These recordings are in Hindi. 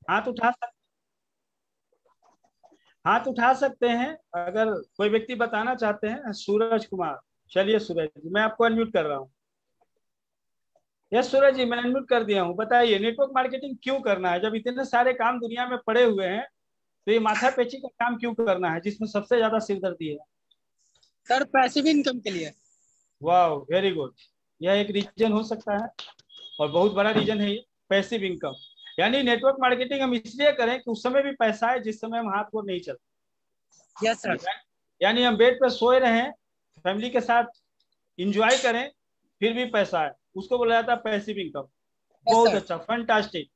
हाथ उठा सक हाथ उठा सकते हैं अगर कोई व्यक्ति बताना चाहते हैं। सूरज कुमार। चलिए सूरज जी, मैं आपको अनम्यूट कर रहा हूँ। यस सूरज जी, मैं अनम्यूट कर दिया हूँ। बताइए नेटवर्क मार्केटिंग क्यों करना है, जब इतने सारे काम दुनिया में पड़े हुए हैं तो ये माथापेची का काम क्यों करना है जिसमें सबसे ज्यादा सिरदर्दी है। सर पैसिव इनकम के लिए। वाह, वेरी गुड। यह एक रीजन हो सकता है और बहुत बड़ा रीजन है ये, पैसिव इनकम। यानी नेटवर्क मार्केटिंग हम इसलिए करें कि उस समय भी पैसा है जिस समय हम हाथ को नहीं चलते। Yes sir. यानी हम बेड पर सोए रहें, फैमिली के साथ इंजॉय करें, फिर भी पैसा है, उसको बोला जाता है पैसिव इनकम। यस बहुत सर। अच्छा, फंटास्टिक।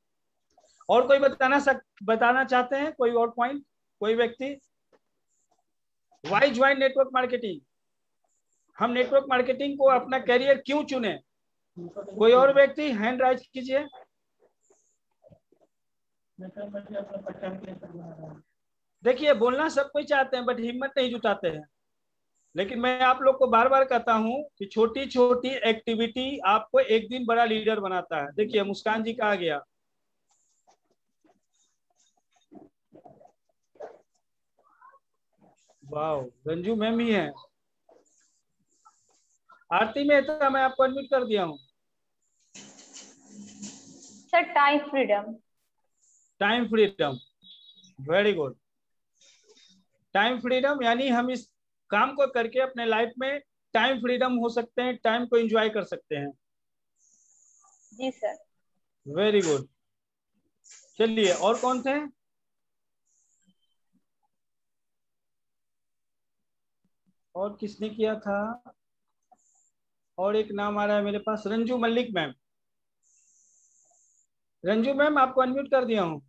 और कोई बताना चाहते हैं कोई और पॉइंट, कोई व्यक्ति। वाई ज्वाइन नेटवर्क मार्केटिंग, हम नेटवर्क मार्केटिंग को अपना करियर क्यों चुने। कोई और व्यक्ति हैंड राइज कीजिए। देखिए बोलना सब कोई चाहते हैं बट हिम्मत नहीं जुटाते हैं। लेकिन मैं आप लोग को बार बार कहता हूं कि छोटी छोटी एक्टिविटी आपको एक दिन बड़ा लीडर बनाता है। देखिए मुस्कान जी का आ गया। वाह, रंजू मैम ही है। आरती मेहता, मैं आपको अनम्यूट कर दिया हूँ। Sir time freedom. Time freedom, very good. Time freedom यानी हम इस काम को करके अपने लाइफ में टाइम फ्रीडम हो सकते हैं, टाइम को एंजॉय कर सकते हैं। जी सर। Very good. चलिए और कौन थे। और किसने किया था। और एक नाम आ रहा है मेरे पास, रंजू मल्लिक मैम। रंजू मैम आपको अनम्यूट कर दिया हूँ।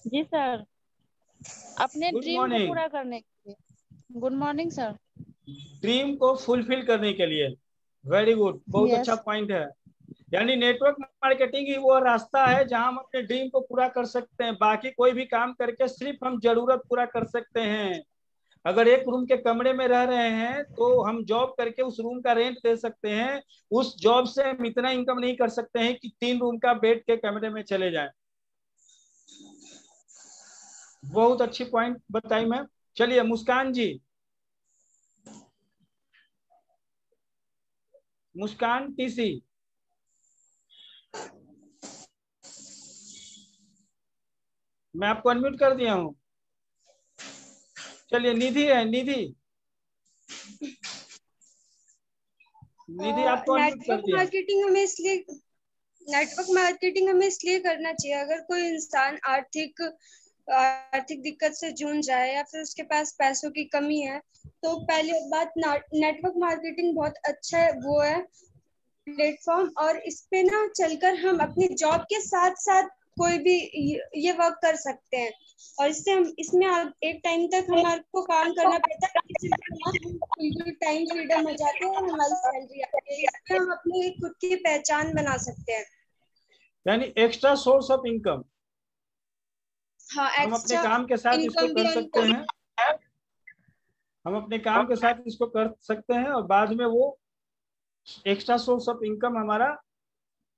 जी सर, अपने गुड ड्रीम को मॉर्निंग। पूरा करने के लिए। Good morning sir. ड्रीम को फुलफिल करने के लिए। वेरी गुड, बहुत अच्छा यस। पॉइंट है। यानी नेटवर्क मार्केटिंग ही वो रास्ता है जहां हम अपने ड्रीम को पूरा कर सकते हैं। बाकी कोई भी काम करके सिर्फ हम जरूरत पूरा कर सकते हैं। अगर एक रूम के कमरे में रह रहे हैं तो हम जॉब करके उस रूम का रेंट दे सकते हैं। उस जॉब से हम इतना इनकम नहीं कर सकते हैं कि 3 रूम का बेड के कमरे में चले जाएं। बहुत अच्छी पॉइंट बताई मैम। चलिए मुस्कान जी। मुस्कान टीसी। मैं आपको अनम्यूट कर दिया हूँ। चलिए निधि है, निधि। निधि आपको अनम्यूट कर नेटवर्क दिया। मार्केटिंग हमें इसलिए नेटवर्क मार्केटिंग हमें इसलिए करना चाहिए, अगर कोई इंसान आर्थिक आर्थिक दिक्कत से जूझ रहा है या फिर उसके पास पैसों की कमी है, तो पहले बात नेटवर्क मार्केटिंग बहुत अच्छा है, वो है प्लेटफॉर्म। और इस पे ना चलकर हम अपनी जॉब के साथ साथ कोई भी ये वर्क कर सकते हैं। और इससे हम इसमें एक टाइम तक हमारे को काम करना पड़ता है, इससे बिल्कुल टाइम फ्रीडम हो जाती है और हमारी सैलरी आती है। इससे हम अपनी खुद की पहचान बना सकते हैं। यानी एक्स्ट्रा सोर्स ऑफ इनकम, हाँ, हम अपने एक्स्ट्रा काम के साथ इसको इनकम भी कर अर्न सकते कर। हैं। हम अपने काम के साथ इसको कर सकते हैं और बाद में वो एक्स्ट्रा सोर्स ऑफ इनकम हमारा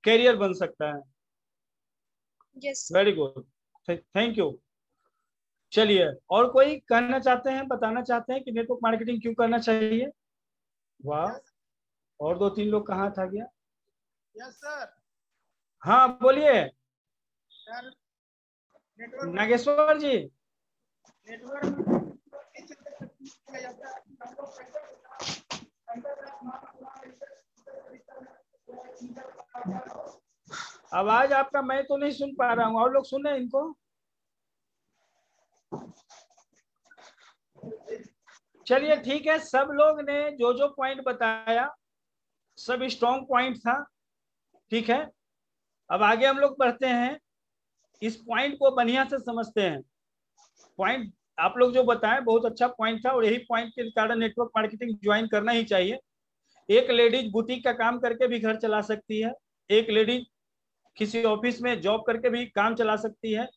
कैरियर बन सकता है। Yes. Very good, thank you. चलिए और कोई कहना चाहते हैं, बताना चाहते हैं कि नेटवर्क मार्केटिंग क्यों करना चाहिए। वाह, और 2-3 लोग कहाँ था गया। Yes sir. हाँ बोलिए सर नेटवर्क नागेश्वर जी। नेटवर्क आवाज आपका मैं तो नहीं सुन पा रहा हूँ, और लोग सुन रहे हैं इनको। चलिए ठीक है, सब लोग ने जो जो पॉइंट बताया सब स्ट्रॉन्ग पॉइंट था। ठीक है, अब आगे हम लोग बढ़ते हैं, इस पॉइंट को बढ़िया से समझते हैं। पॉइंट आप लोग जो बताएं बहुत अच्छा पॉइंट था और यही पॉइंट के कारण नेटवर्क मार्केटिंग ज्वाइन करना ही चाहिए। एक लेडीज बुटीक का काम करके भी घर चला सकती है, एक लेडीज किसी ऑफिस में जॉब करके भी काम चला सकती है,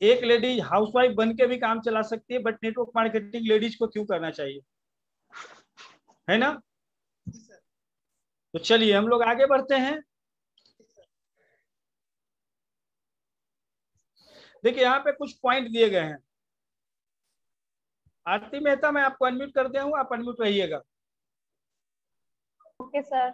एक लेडीज हाउसवाइफ बन के भी काम चला सकती है। बट नेटवर्क मार्केटिंग लेडीज को क्यों करना चाहिए, है ना। तो चलिए हम लोग आगे बढ़ते हैं। देखिए यहाँ पे कुछ पॉइंट दिए गए हैं। आरती मेहता, मैं आपको अनम्यूट कर दिया हूँ, आप अनम्यूट रहिएगा। Okay sir.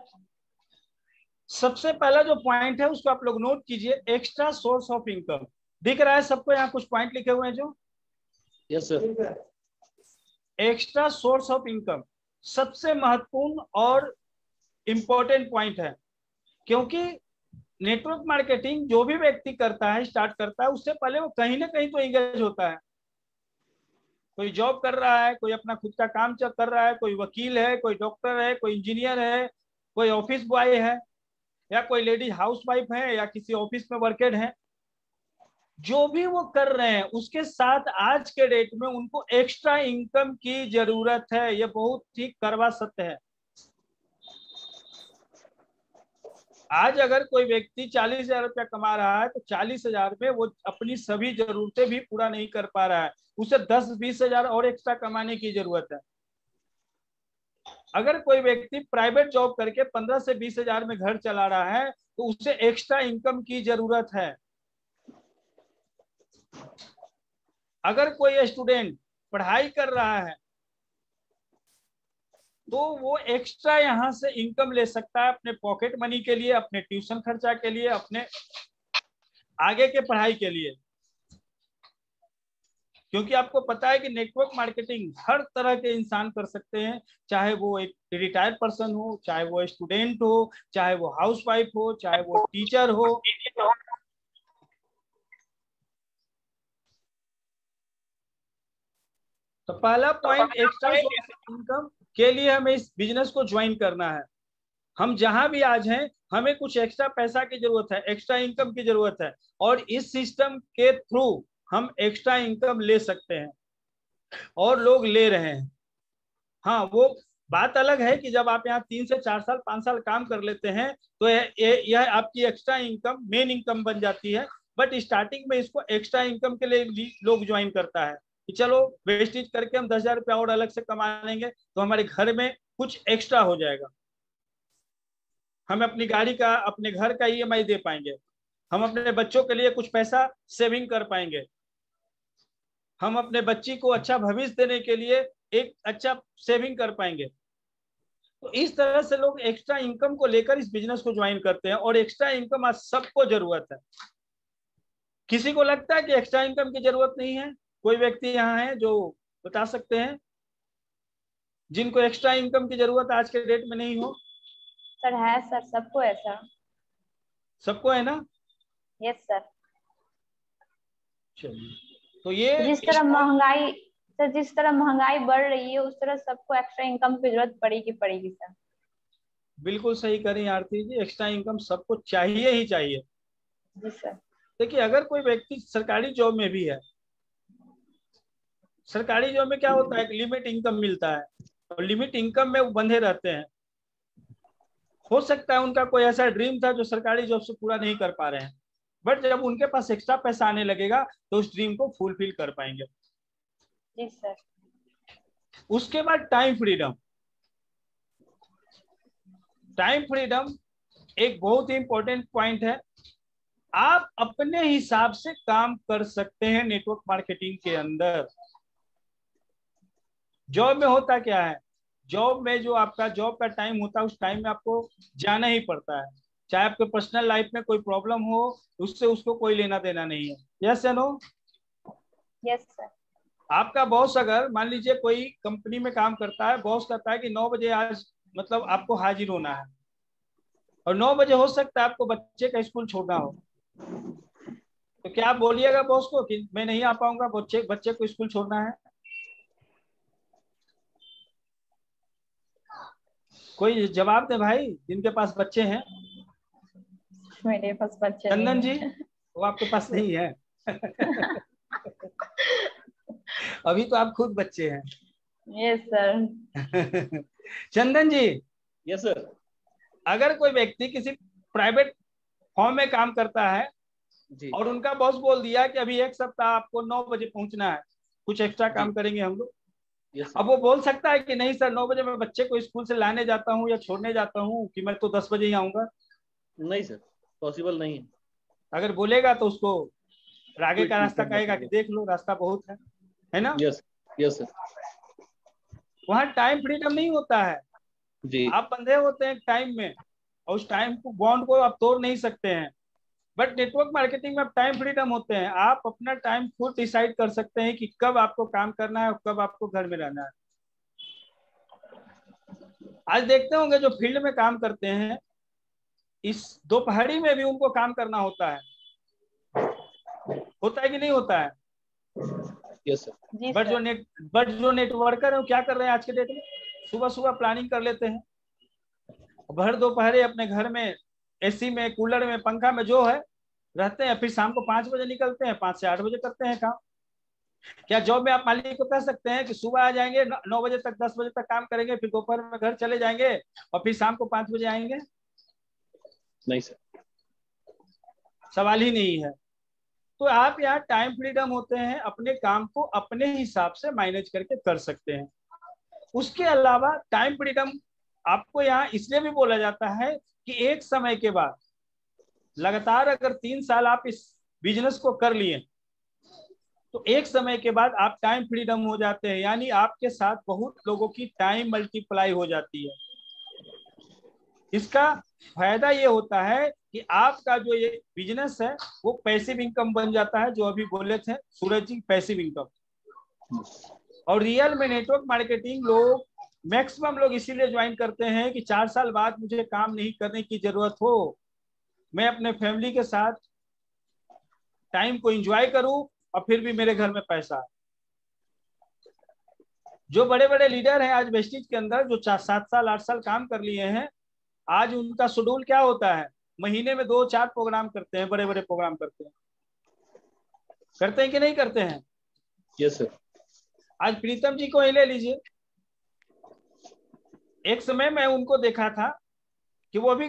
सबसे पहला जो पॉइंट है उसको आप लोग नोट कीजिए, एक्स्ट्रा सोर्स ऑफ इनकम। दिख रहा है सबको? यहाँ कुछ पॉइंट लिखे हुए हैं जो। Yes sir. Extra source of income सबसे महत्वपूर्ण और इंपॉर्टेंट पॉइंट है, क्योंकि नेटवर्क मार्केटिंग जो भी व्यक्ति करता है, स्टार्ट करता है, उससे पहले वो कहीं ना कहीं तो एंगेज होता है। कोई जॉब कर रहा है, कोई अपना खुद का काम कर रहा है, कोई वकील है, कोई डॉक्टर है, कोई इंजीनियर है, कोई ऑफिस बॉय है, या कोई लेडी हाउस वाइफ है, या किसी ऑफिस में वर्केड है। जो भी वो कर रहे हैं उसके साथ आज के डेट में उनको एक्स्ट्रा इनकम की जरूरत है। ये बहुत ही कड़वा सत्य है। आज अगर कोई व्यक्ति 40,000 रुपया कमा रहा है तो 40,000 में वो अपनी सभी जरूरतें भी पूरा नहीं कर पा रहा है, उसे 10-20 हजार और एक्स्ट्रा कमाने की जरूरत है। अगर कोई व्यक्ति प्राइवेट जॉब करके 15 से 20 हजार में घर चला रहा है तो उसे एक्स्ट्रा इनकम की जरूरत है। अगर कोई स्टूडेंट पढ़ाई कर रहा है तो वो एक्स्ट्रा यहां से इनकम ले सकता है अपने पॉकेट मनी के लिए, अपने ट्यूशन खर्चा के लिए, अपने आगे के पढ़ाई के लिए। क्योंकि आपको पता है कि नेटवर्क मार्केटिंग हर तरह के इंसान कर सकते हैं, चाहे वो एक रिटायर्ड पर्सन हो, चाहे वो स्टूडेंट हो, चाहे वो हाउस वाइफ हो, चाहे वो टीचर हो। तो पहला point, extra source of income के लिए हमें इस बिजनेस को ज्वाइन करना है। हम जहां भी आज हैं हमें कुछ एक्स्ट्रा पैसा की जरूरत है, एक्स्ट्रा इनकम की जरूरत है, और इस सिस्टम के थ्रू हम एक्स्ट्रा इनकम ले सकते हैं और लोग ले रहे हैं। हाँ, वो बात अलग है कि जब आप यहाँ 3 से 4 साल 5 साल काम कर लेते हैं तो यह आपकी एक्स्ट्रा इनकम मेन इनकम बन जाती है। बट स्टार्टिंग में इसको एक्स्ट्रा इनकम के लिए लोग ज्वाइन करता है कि चलो वेस्टेज करके हम 10,000 रुपया और अलग से कमा लेंगे तो हमारे घर में कुछ एक्स्ट्रा हो जाएगा, हम अपनी गाड़ी का, अपने घर का EMI दे पाएंगे, हम अपने बच्चों के लिए कुछ पैसा सेविंग कर पाएंगे, हम अपने बच्ची को अच्छा भविष्य देने के लिए एक अच्छा सेविंग कर पाएंगे। तो इस तरह से लोग एक्स्ट्रा इनकम को लेकर इस बिजनेस को ज्वाइन करते हैं, और एक्स्ट्रा इनकम आज सबको जरूरत है। किसी को लगता है कि एक्स्ट्रा इनकम की जरूरत नहीं है? कोई व्यक्ति यहाँ है जो बता सकते हैं जिनको एक्स्ट्रा इनकम की जरूरत आज के डेट में नहीं हो? सर है सर, सबको है सर। सबको है ना? Yes sir. चलिए, तो ये जिस तरह महंगाई सर, जिस तरह महंगाई बढ़ रही है उस तरह सबको एक्स्ट्रा इनकम की जरूरत पड़ेगी सर। बिल्कुल सही करें आरती जी, एक्स्ट्रा इनकम सबको चाहिए ही चाहिए। जी सर। देखिए, अगर कोई व्यक्ति सरकारी जॉब में भी है, सरकारी जॉब में क्या होता है, एक लिमिट इनकम मिलता है और लिमिट इनकम में वो बंधे रहते हैं। हो सकता है उनका कोई ऐसा ड्रीम था जो सरकारी जॉब से पूरा नहीं कर पा रहे हैं, बट जब उनके पास एक्स्ट्रा पैसा आने लगेगा तो उस ड्रीम को फुलफिल कर पाएंगे। जी सर। उसके बाद टाइम फ्रीडम। टाइम फ्रीडम एक बहुत ही इंपॉर्टेंट पॉइंट है। आप अपने हिसाब से काम कर सकते हैं नेटवर्क मार्केटिंग के अंदर। जॉब में होता क्या है, जॉब में जो आपका जॉब का टाइम होता है उस टाइम में आपको जाना ही पड़ता है, चाहे आपके पर्सनल लाइफ में कोई प्रॉब्लम हो उससे उसको कोई लेना देना नहीं है। यस या नो? Yes sir. आपका बॉस अगर मान लीजिए कोई कंपनी में काम करता है, बॉस कहता है कि 9 बजे आज मतलब आपको हाजिर होना है, और 9 बजे हो सकता है आपको बच्चे का स्कूल छोड़ना हो, तो क्या आप बोलिएगा बॉस को कि मैं नहीं आ पाऊंगा, बच्चे को स्कूल छोड़ना है? कोई जवाब दे भाई, जिनके पास बच्चे हैं। मेरे पास बच्चे चंदन जी, नहीं है। वो आपके पास नहीं है? अभी तो आप खुद बच्चे हैं। Yes sir. Chandan ji. Yes sir. अगर कोई व्यक्ति किसी प्राइवेट फॉर्म में काम करता है जी। और उनका बॉस बोल दिया कि अभी 1 सप्ताह आपको 9 बजे पहुंचना है, कुछ एक्स्ट्रा काम करेंगे हम लोग, अब वो बोल सकता है कि नहीं सर 9 बजे मैं बच्चे को स्कूल से लाने जाता हूँ या छोड़ने जाता हूँ कि मैं तो 10 बजे ही आऊंगा? नहीं सर, पॉसिबल नहीं है। अगर बोलेगा तो उसको और आगे का रास्ता कहेगा कि देख लो रास्ता बहुत है ना। Yes yes sir. वहाँ टाइम फ्रीडम नहीं होता है जी आप बंधे होते हैं टाइम में और उस टाइम को बॉन्ड को आप तोड़ नहीं सकते हैं। बट नेटवर्क मार्केटिंग में आप टाइम फ्रीडम होते हैं, आप अपना टाइम खुद डिसाइड कर सकते हैं कि कब आपको काम करना है और कब आपको घर में रहना है। आज देखते होंगे जो फील्ड में काम करते हैं इस दोपहरी में भी उनको काम करना होता है कि नहीं होता है। Yes sir. जी बट सर। जो नेटवर्कर है वो क्या कर रहे हैं आज के डेट में, सुबह सुबह प्लानिंग कर लेते हैं, भर दोपहरे अपने घर में एसी में कूलर में पंखा में जो है रहते हैं, फिर शाम को 5 बजे निकलते हैं, 5 से 8 बजे करते हैं काम। क्या जॉब में आप मालिक को कह सकते हैं कि सुबह आ जाएंगे 9 बजे तक 10 बजे तक काम करेंगे, फिर दोपहर में घर चले जाएंगे और फिर शाम को 5 बजे आएंगे? नहीं सर, सवाल ही नहीं है। तो आप यहाँ टाइम फ्रीडम होते हैं, अपने काम को अपने हिसाब से मैनेज करके कर सकते हैं। उसके अलावा टाइम फ्रीडम आपको यहाँ इसलिए भी बोला जाता है कि एक समय के बाद लगातार अगर 3 साल आप इस बिजनेस को कर लिए तो एक समय के बाद आप टाइम फ्रीडम हो जाते हैं, यानी आपके साथ बहुत लोगों की टाइम मल्टीप्लाई हो जाती है। इसका फायदा ये होता है कि आपका जो ये बिजनेस है वो पैसिव इनकम बन जाता है, जो अभी बोले थे सूरज जी, पैसिव इनकम। और रियल में नेटवर्क मार्केटिंग लोग मैक्सिमम लोग इसीलिए ज्वाइन करते हैं कि 4 साल बाद मुझे काम नहीं करने की जरूरत हो, मैं अपने फैमिली के साथ टाइम को एंजॉय करूं और फिर भी मेरे घर में पैसा है। जो बड़े बड़े लीडर हैं आज वेस्टिज के अंदर, जो 7 साल 8 साल काम कर लिए हैं, आज उनका शेड्यूल क्या होता है, महीने में 2-4 प्रोग्राम करते हैं, बड़े बड़े प्रोग्राम करते हैं कि नहीं करते हैं? Yes sir. आज प्रीतम जी को ही ले लीजिए, एक समय मैं उनको देखा था कि वो भी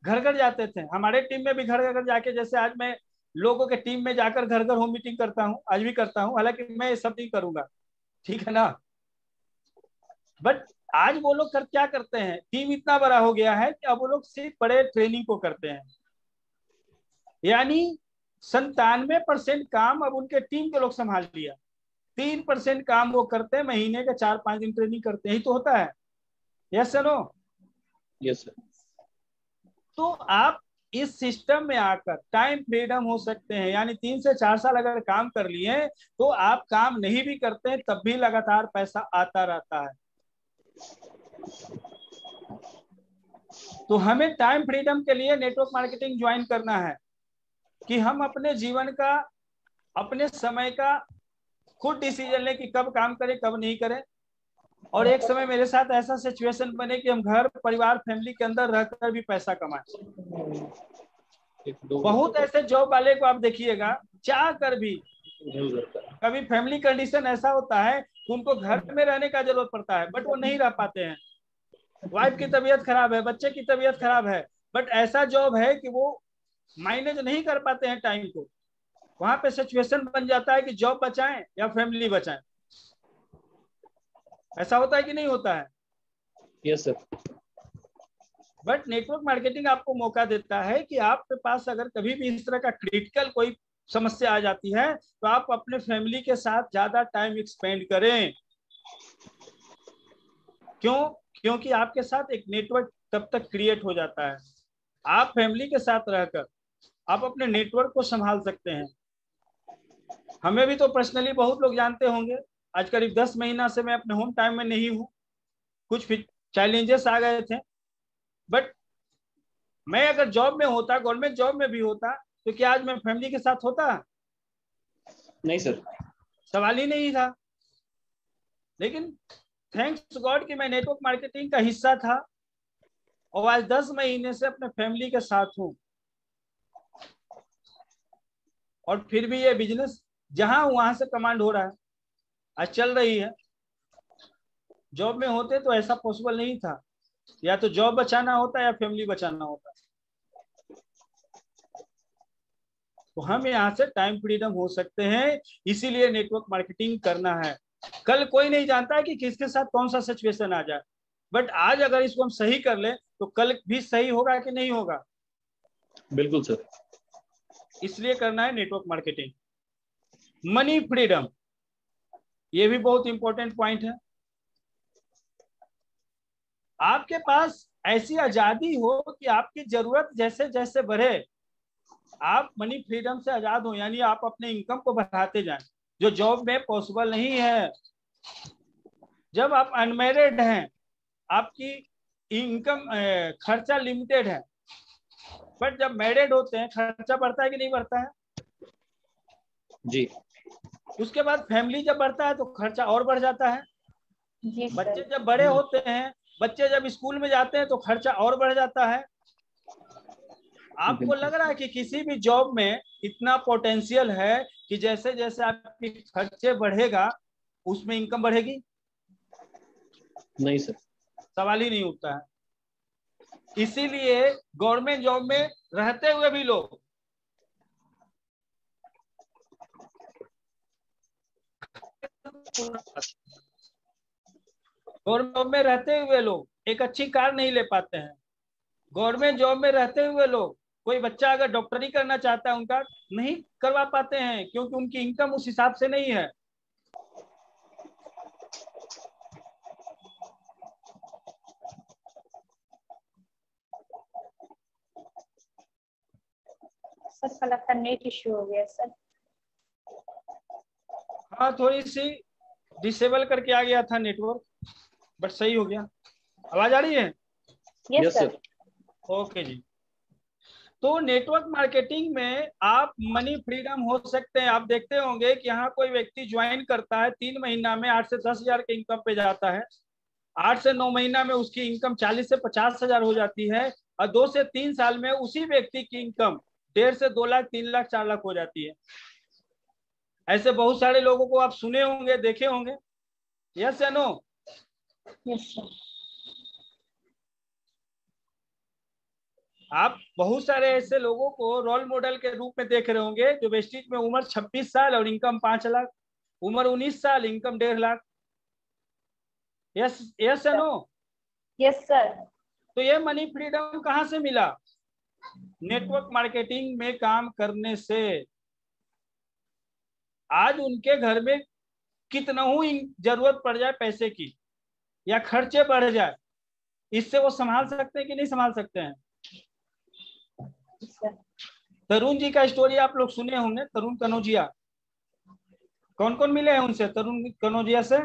घर घर जाते थे, हमारे टीम में भी घर घर जाके, जैसे आज मैं लोगों के टीम में जाकर घर घर होम मीटिंग करता हूँ, आज भी करता हूँ, हालांकि मैं ये सब नहीं करूंगा, ठीक है ना। बट आज वो लोग क्या करते हैं, टीम इतना बड़ा हो गया है कि अब वो लोग सिर्फ बड़े ट्रेनिंग को करते हैं, यानी 97% काम अब उनके टीम के लोग संभाल लिया, 3% काम वो करते हैं, महीने के 4-5 दिन ट्रेनिंग करते ही तो होता है। Yes sir, no? Yes sir. तो आप इस सिस्टम में आकर टाइम फ्रीडम हो सकते हैं, यानी 3 से 4 साल अगर काम कर लिए तो आप काम नहीं भी करते हैं तब भी लगातार पैसा आता रहता है। तो हमें टाइम फ्रीडम के लिए नेटवर्क मार्केटिंग ज्वाइन करना है कि हम अपने जीवन का, अपने समय का खुद डिसीजन लें कि कब काम करें कब नहीं करें। और एक समय मेरे साथ ऐसा सिचुएशन बने कि हम घर परिवार फैमिली के अंदर रहकर भी पैसा कमाएं। बहुत ऐसे जॉब वाले को आप देखिएगा चाह कर भी, कभी फैमिली कंडीशन ऐसा होता है कि उनको घर में रहने का जरूरत पड़ता है बट वो नहीं रह पाते हैं, वाइफ की तबीयत खराब है, बच्चे की तबीयत खराब है, बट ऐसा जॉब है कि वो मैनेज नहीं कर पाते हैं टाइम को। वहां पे सिचुएशन बन जाता है कि जॉब बचाएं या फैमिली बचाएं। ऐसा होता है कि नहीं होता है? Yes sir. But network marketing आपको मौका देता है कि आपके पास अगर कभी भी इस तरह का क्रिटिकल कोई समस्या आ जाती है तो आप अपने फैमिली के साथ ज्यादा टाइम एक्सपेंड करें। क्यों? क्योंकि आपके साथ एक नेटवर्क तब तक क्रिएट हो जाता है, आप फैमिली के साथ रहकर आप अपने नेटवर्क को संभाल सकते हैं। हमें भी तो पर्सनली बहुत लोग जानते होंगे, आज करीब 10 महीना से मैं अपने होम टाइम में नहीं हूँ, कुछ चैलेंजेस आ गए थे। बट मैं अगर जॉब में होता, गवर्नमेंट जॉब में भी होता, तो क्या आज मैं फैमिली के साथ होता? नहीं सर, सवाल ही नहीं था। लेकिन थैंक्स गॉड कि मैं नेटवर्क मार्केटिंग का हिस्सा था और आज 10 महीने से अपने फैमिली के साथ हूँ। और फिर भी ये बिजनेस जहां वहां से कमांड हो रहा है, आज चल रही है। जॉब में होते तो ऐसा पॉसिबल नहीं था, या तो जॉब बचाना होता या फैमिली बचाना होता। तो हम यहाँ से टाइम फ्रीडम हो सकते हैं, इसीलिए नेटवर्क मार्केटिंग करना है। कल कोई नहीं जानता है कि किसके साथ कौन सा सिचुएशन आ जाए, बट आज अगर इसको हम सही कर ले तो कल भी सही होगा कि नहीं होगा? बिल्कुल सर। इसलिए करना है नेटवर्क मार्केटिंग। मनी फ्रीडम, ये भी बहुत इंपॉर्टेंट पॉइंट है। आपके पास ऐसी आजादी हो कि आपकी जरूरत जैसे जैसे बढ़े आप मनी फ्रीडम से आजाद हो, यानी आप अपने इनकम को बढ़ाते जाएं, जो जॉब में पॉसिबल नहीं है। जब आप अनमैरिड हैं, आपकी इनकम खर्चा लिमिटेड है, बट जब मैरिड होते हैं खर्चा बढ़ता है कि नहीं बढ़ता है? जी। उसके बाद फैमिली जब बढ़ता है तो खर्चा और बढ़ जाता है। जी बच्चे सर। जब बड़े होते हैं, बच्चे जब स्कूल में जाते हैं तो खर्चा और बढ़ जाता है। आपको लग रहा है कि किसी भी जॉब में इतना पोटेंशियल है कि जैसे जैसे आपके खर्चे बढ़ेगा उसमें इनकम बढ़ेगी? नहीं सर। सवाल ही नहीं उठता है। इसीलिए गवर्नमेंट जॉब में रहते हुए भी लोग गवर्नमेंट जॉब में रहते हुए लोग एक अच्छी कार नहीं ले पाते हैं। गवर्नमेंट जॉब में रहते हुए लोग, कोई बच्चा अगर डॉक्टरी करना चाहता है उनका नहीं करवा पाते हैं, क्योंकि उनकी इनकम उस हिसाब से नहीं है। सर का लगता है नेट इश्यू हो गया सर। हाँ, थोड़ी सी डिसेबल करके आ गया था नेटवर्क, बट सही हो गया। आवाज आ रही है? Yes sir. ओके जी। तो नेटवर्क मार्केटिंग में आप मनी फ्रीडम हो सकते हैं। आप देखते होंगे कि यहाँ कोई व्यक्ति ज्वाइन करता है, 3 महीना में 8 से 10 हजार के इनकम पे जाता है। 8 से 9 महीना में उसकी इनकम 40 से 50 हजार हो जाती है, और 2 से 3 साल में उसी व्यक्ति की इनकम 1.5 से 2 लाख, 3 लाख, 4 लाख हो जाती है। ऐसे बहुत सारे लोगों को आप सुने होंगे, देखे होंगे। यस या नो? Yes sir. आप बहुत सारे ऐसे लोगों को रोल मॉडल के रूप में देख रहे होंगे जो वेस्टिज में उम्र 26 साल और इनकम 5 लाख, उम्र 19 साल इनकम 1.5 लाख। यस यस या नो? Yes sir. तो ये मनी फ्रीडम कहाँ से मिला? नेटवर्क मार्केटिंग में काम करने से। आज उनके घर में कितना ही जरूरत पड़ जाए पैसे की या खर्चे बढ़ जाए, इससे वो संभाल सकते हैं कि नहीं संभाल सकते हैं? तरुण जी का स्टोरी आप लोग सुने होंगे, तरुण कनौजिया। कौन कौन मिले हैं उनसे, तरुण कनौजिया से?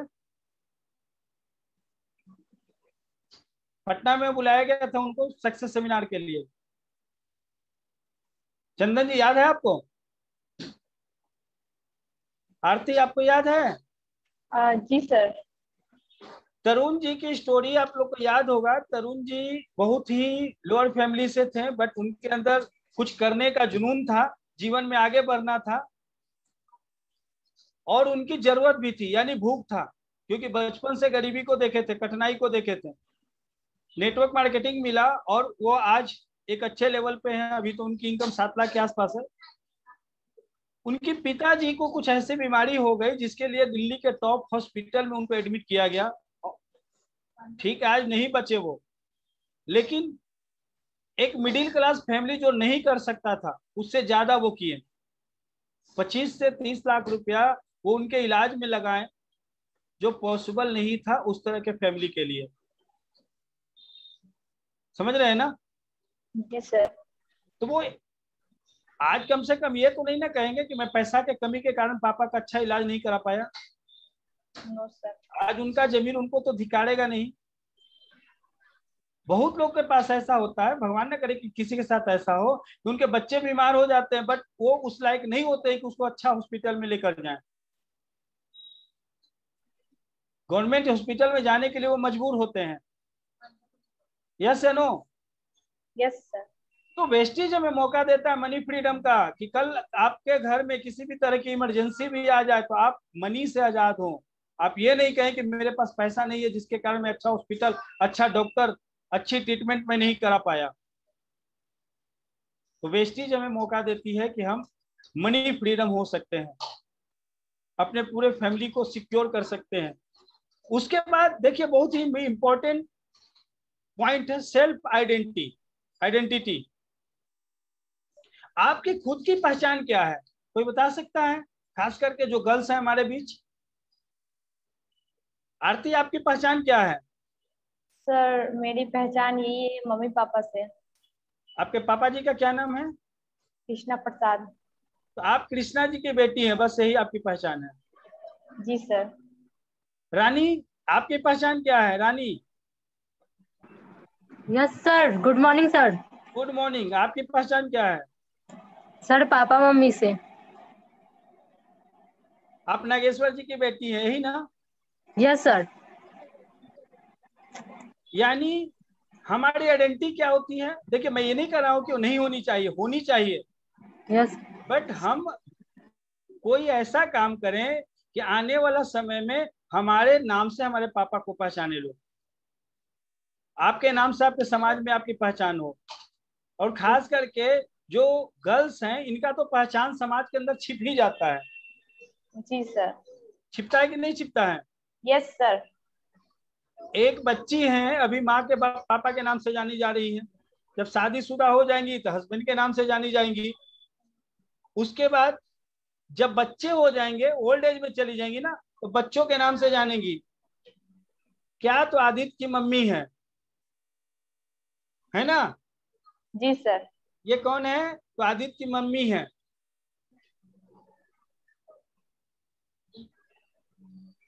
पटना में बुलाया गया था उनको सक्सेस सेमिनार के लिए। चंदन जी याद है आपको? आरती आपको याद है? जी सर। तरुण जी की स्टोरी आप लोग को याद होगा। तरुण जी बहुत ही लोअर फैमिली से थे, बट उनके अंदर कुछ करने का जुनून था, जीवन में आगे बढ़ना था, और उनकी जरूरत भी थी, यानी भूख था, क्योंकि बचपन से गरीबी को देखे थे, कठिनाई को देखे थे। नेटवर्क मार्केटिंग मिला और वो आज एक अच्छे लेवल पे हैं। अभी तो उनकी इनकम 7 लाख के आसपास है। उनके पिताजी को कुछ ऐसी बीमारी हो गई जिसके लिए दिल्ली के टॉप हॉस्पिटल में उनको एडमिट किया गया। ठीक है, आज नहीं बचे वो, लेकिन एक मिडिल क्लास फैमिली जो नहीं कर सकता था उससे ज्यादा वो किए। 25 से 30 लाख रुपया वो उनके इलाज में लगाए, जो पॉसिबल नहीं था उस तरह के फैमिली के लिए। समझ रहे हैं ना? Yes sir. तो वो आज कम से कम ये तो नहीं ना कहेंगे कि मैं पैसा के कमी के कारण पापा का अच्छा इलाज नहीं करा पाया। No sir. आज उनका जमीन उनको तो धिकारेगा नहीं। बहुत लोग के पास ऐसा होता है, भगवान न करे कि किसी के साथ ऐसा हो कि उनके बच्चे बीमार हो जाते हैं, बट वो उस लायक नहीं होते कि उसको अच्छा हॉस्पिटल में लेकर जाएं। गवर्नमेंट हॉस्पिटल में जाने के लिए वो मजबूर होते हैं। यस या नो? Yes sir. तो वेस्टिज हमें मौका देता है मनी फ्रीडम का, कि कल आपके घर में किसी भी तरह की इमरजेंसी भी आ जाए तो आप मनी से आजाद हो। आप ये नहीं कहें कि मेरे पास पैसा नहीं है जिसके कारण मैं अच्छा हॉस्पिटल, अच्छा डॉक्टर, अच्छी ट्रीटमेंट में नहीं करा पाया। तो वेस्टिज हमें मौका देती है कि हम मनी फ्रीडम हो सकते हैं, अपने पूरे फैमिली को सिक्योर कर सकते हैं। उसके बाद देखिए बहुत ही इंपॉर्टेंट पॉइंट है सेल्फ आइडेंटिटी। आपकी खुद की पहचान क्या है? कोई बता सकता है? खास करके जो गर्ल्स हैं हमारे बीच। आरती, आपकी पहचान क्या है? सर मेरी पहचान यही है, मम्मी पापा से। आपके पापा जी का क्या नाम है? कृष्णा प्रसाद। तो आप कृष्णा जी की बेटी हैं, बस यही आपकी पहचान है। जी सर। रानी, आपकी पहचान क्या है? Rani, yes sir, good morning sir. Good morning. आपकी पहचान क्या है? सर पापा मम्मी से। आप नागेश्वर जी की बेटी है, यही ना? Yes sir. यानी हमारी आइडेंटिटी क्या होती है? देखिए, मैं ये नहीं कर रहा हूँ कि नहीं होनी चाहिए, होनी चाहिए, यस। बट हम कोई ऐसा काम करें कि आने वाला समय में हमारे नाम से हमारे पापा को पहचाने लोग, आपके नाम से आपके समाज में आपकी पहचान हो। और खास करके जो गर्ल्स हैं, इनका तो पहचान समाज के अंदर छिप ही जाता है। जी सर। छिपता है कि नहीं छिपता है? Yes sir. एक बच्ची है, अभी माँ के पापा के नाम से जानी जा रही है, जब शादीशुदा हो जाएंगी तो हस्बैंड के नाम से जानी जाएंगी। उसके बाद जब बच्चे हो जाएंगे, ओल्ड एज में चली जाएंगी ना, तो बच्चों के नाम से जानेंगी। क्या तो आदित्य की मम्मी है ना? जी सर। ये कौन है? तो आदित्य की मम्मी है।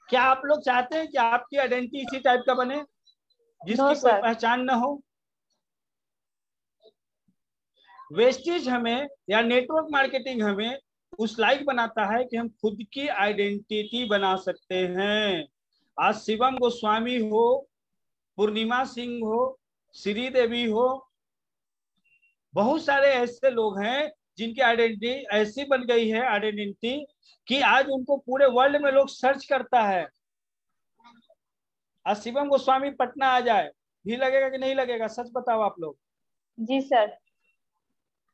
क्या आप लोग चाहते हैं कि आपकी आइडेंटिटी इसी टाइप का बने, जिसकी कोई पहचान न हो? वेस्टेज हमें या नेटवर्क मार्केटिंग हमें उस लायक बनाता है कि हम खुद की आइडेंटिटी बना सकते हैं। आज शिवम गोस्वामी हो, पूर्णिमा सिंह हो, श्रीदेवी हो, बहुत सारे ऐसे लोग हैं जिनकी आइडेंटिटी ऐसी बन गई है आइडेंटिटी कि आज उनको पूरे वर्ल्ड में लोग सर्च करता है। आज शिवम गोस्वामी पटना आ जाए, भी लगेगा कि नहीं लगेगा? सच बताओ आप लोग। जी सर।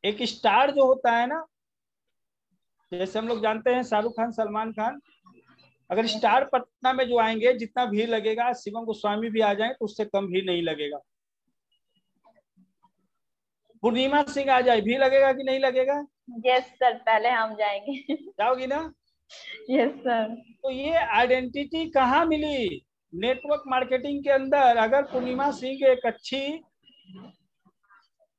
एक स्टार जो होता है ना, जैसे हम लोग जानते हैं शाहरुख खान, सलमान खान, अगर स्टार पटना में जो आएंगे, जितना भीड़ लगेगा, शिवम गोस्वामी भी आ जाए तो उससे कम भीड़ नहीं लगेगा। पूर्णिमा सिंह आ जाए, भीड़ लगेगा कि नहीं लगेगा? यस सर, पहले हम जाएंगे। जाओगी ना? Yes sir. तो ये आइडेंटिटी कहाँ मिली? नेटवर्क मार्केटिंग के अंदर। अगर पूर्णिमा सिंह एक अच्छी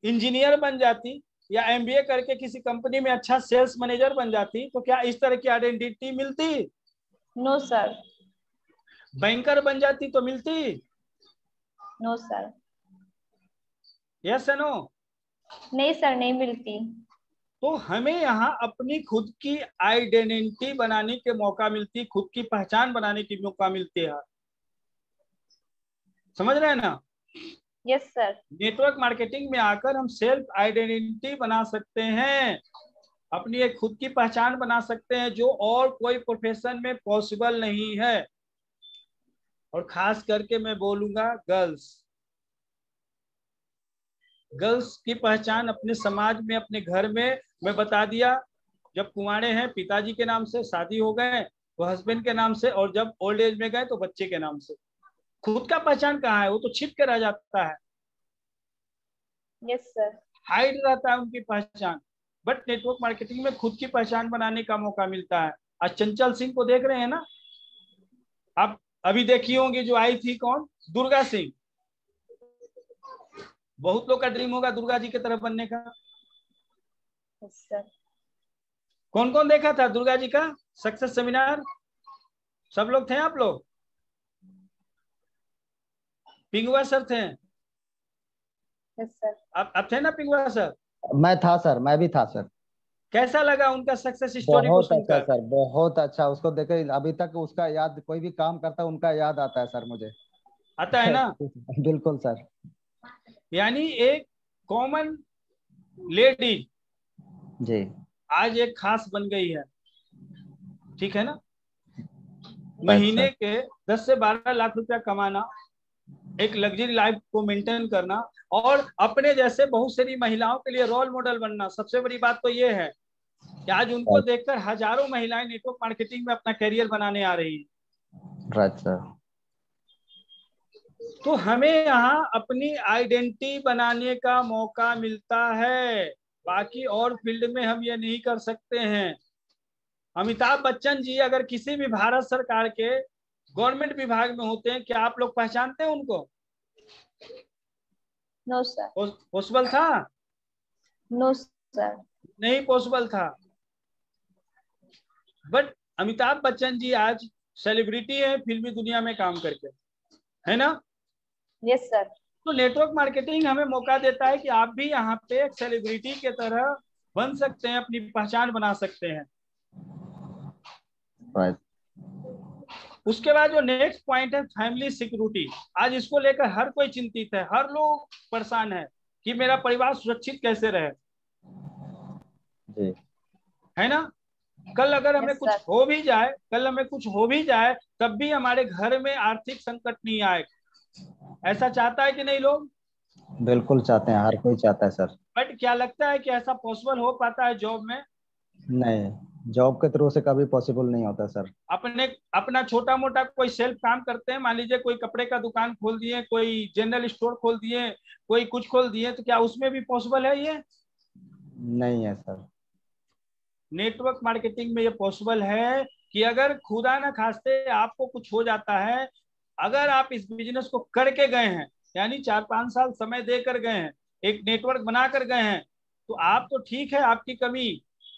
इंजीनियर बन जाती या एमबीए करके किसी कंपनी में अच्छा सेल्स मैनेजर बन जाती, तो क्या इस तरह की आइडेंटिटी मिलती? No sir. बैंकर बन जाती तो मिलती? No sir. यस या नो? नहीं सर, नहीं मिलती। तो हमें यहाँ अपनी खुद की आइडेंटिटी बनाने के मौका मिलती, खुद की पहचान बनाने की मौका मिलती है। समझ रहे हैं ना? Yes sir. नेटवर्क मार्केटिंग में आकर हम सेल्फ आइडेंटिटी बना सकते हैं, अपनी एक खुद की पहचान बना सकते हैं, जो और कोई प्रोफेशन में पॉसिबल नहीं है। और खास करके मैं बोलूंगा गर्ल्स की पहचान अपने समाज में, अपने घर में। मैं बता दिया, जब कुंवारे हैं पिताजी के नाम से, शादी हो गए तो हस्बैंड के नाम से, और जब ओल्ड एज में गए तो बच्चे के नाम से। खुद का पहचान कहाँ है? वो तो छिप के रह जाता है। Yes sir. हाइड रहता है उनकी पहचान। बट नेटवर्क मार्केटिंग में खुद की पहचान बनाने का मौका मिलता है। आज चंचल सिंह को देख रहे हैं ना आप? अभी देखी होंगी जो आई थी, कौन? दुर्गा सिंह। बहुत लोग का ड्रीम होगा दुर्गा जी की तरफ बनने का। Yes sir. कौन कौन देखा था दुर्गा जी का सक्सेस सेमिनार? सब लोग थे? आप लोग? पिंगुआ सर थे? Yes sir. आप थे ना पिंगुआ सर? मैं था सर, मैं भी था सर। कैसा लगा उनका सक्सेस स्टोरी को बहुत अच्छा सुनकर? सर, बहुत अच्छा। उसको देखे अभी तक उसका याद, कोई भी काम करता है उनका याद आता है सर मुझे। आता है ना? बिल्कुल सर। यानी एक कॉमन लेडी जी आज एक खास बन गई है, ठीक है ना? महीने के 10 से 12 लाख रुपया कमाना, एक लग्जरी लाइफ को मेंटेन करना, और अपने जैसे बहुत सारी महिलाओं के लिए रोल मॉडल बनना। सबसे बड़ी बात तो ये है कि आज उनको देखकर हजारों महिलाएं नेटवर्क मार्केटिंग में अपना करियर बनाने आ रही हैं। Right sir. तो हमें यहाँ अपनी आइडेंटिटी बनाने का मौका मिलता है, बाकी और फील्ड में हम ये नहीं कर सकते हैं। अमिताभ बच्चन जी अगर किसी भी भारत सरकार के गवर्नमेंट विभाग में होते हैं, क्या आप लोग पहचानते हैं उनको? No sir. पॉसिबल था? No sir. नहीं पॉसिबल था। बट अमिताभ बच्चन जी आज सेलिब्रिटी है फिल्मी दुनिया में काम करके, है ना? Yes sir. तो नेटवर्क मार्केटिंग हमें मौका देता है कि आप भी यहाँ पे एक सेलिब्रिटी के तरह बन सकते हैं, अपनी पहचान बना सकते हैं। राइट। उसके बाद जो नेक्स्ट पॉइंट है फैमिली सिक्योरिटी। आज इसको लेकर हर कोई चिंतित है, हर लोग परेशान है कि मेरा परिवार सुरक्षित कैसे रहे, जी। है ना? कल अगर हमें Yes, कुछ sir. हो भी जाए, कल हमें कुछ हो भी जाए, तब भी हमारे घर में आर्थिक संकट नहीं आएगा। ऐसा चाहता है कि नहीं लोग? बिल्कुल चाहते हैं, हर कोई चाहता है सर। बट क्या लगता है कि ऐसा पॉसिबल हो पाता है जॉब में? नहीं, जॉब के थ्रू से कभी पॉसिबल नहीं होता सर। अपना छोटा मोटा कोई सेल्फ काम करते हैं, मान लीजिए कोई कपड़े का दुकान खोल दिए, कोई जनरल स्टोर खोल दिए, कोई कुछ खोल दिए, तो क्या उसमें भी पॉसिबल है ये? नहीं है सर। नेटवर्क मार्केटिंग में ये पॉसिबल है कि अगर खुदा ना खास्ते आपको कुछ हो जाता है, अगर आप इस बिजनेस को करके गए हैं, यानी 4-5 साल समय देकर गए हैं, एक नेटवर्क बना कर गए हैं, तो आप तो ठीक है, आपकी कमी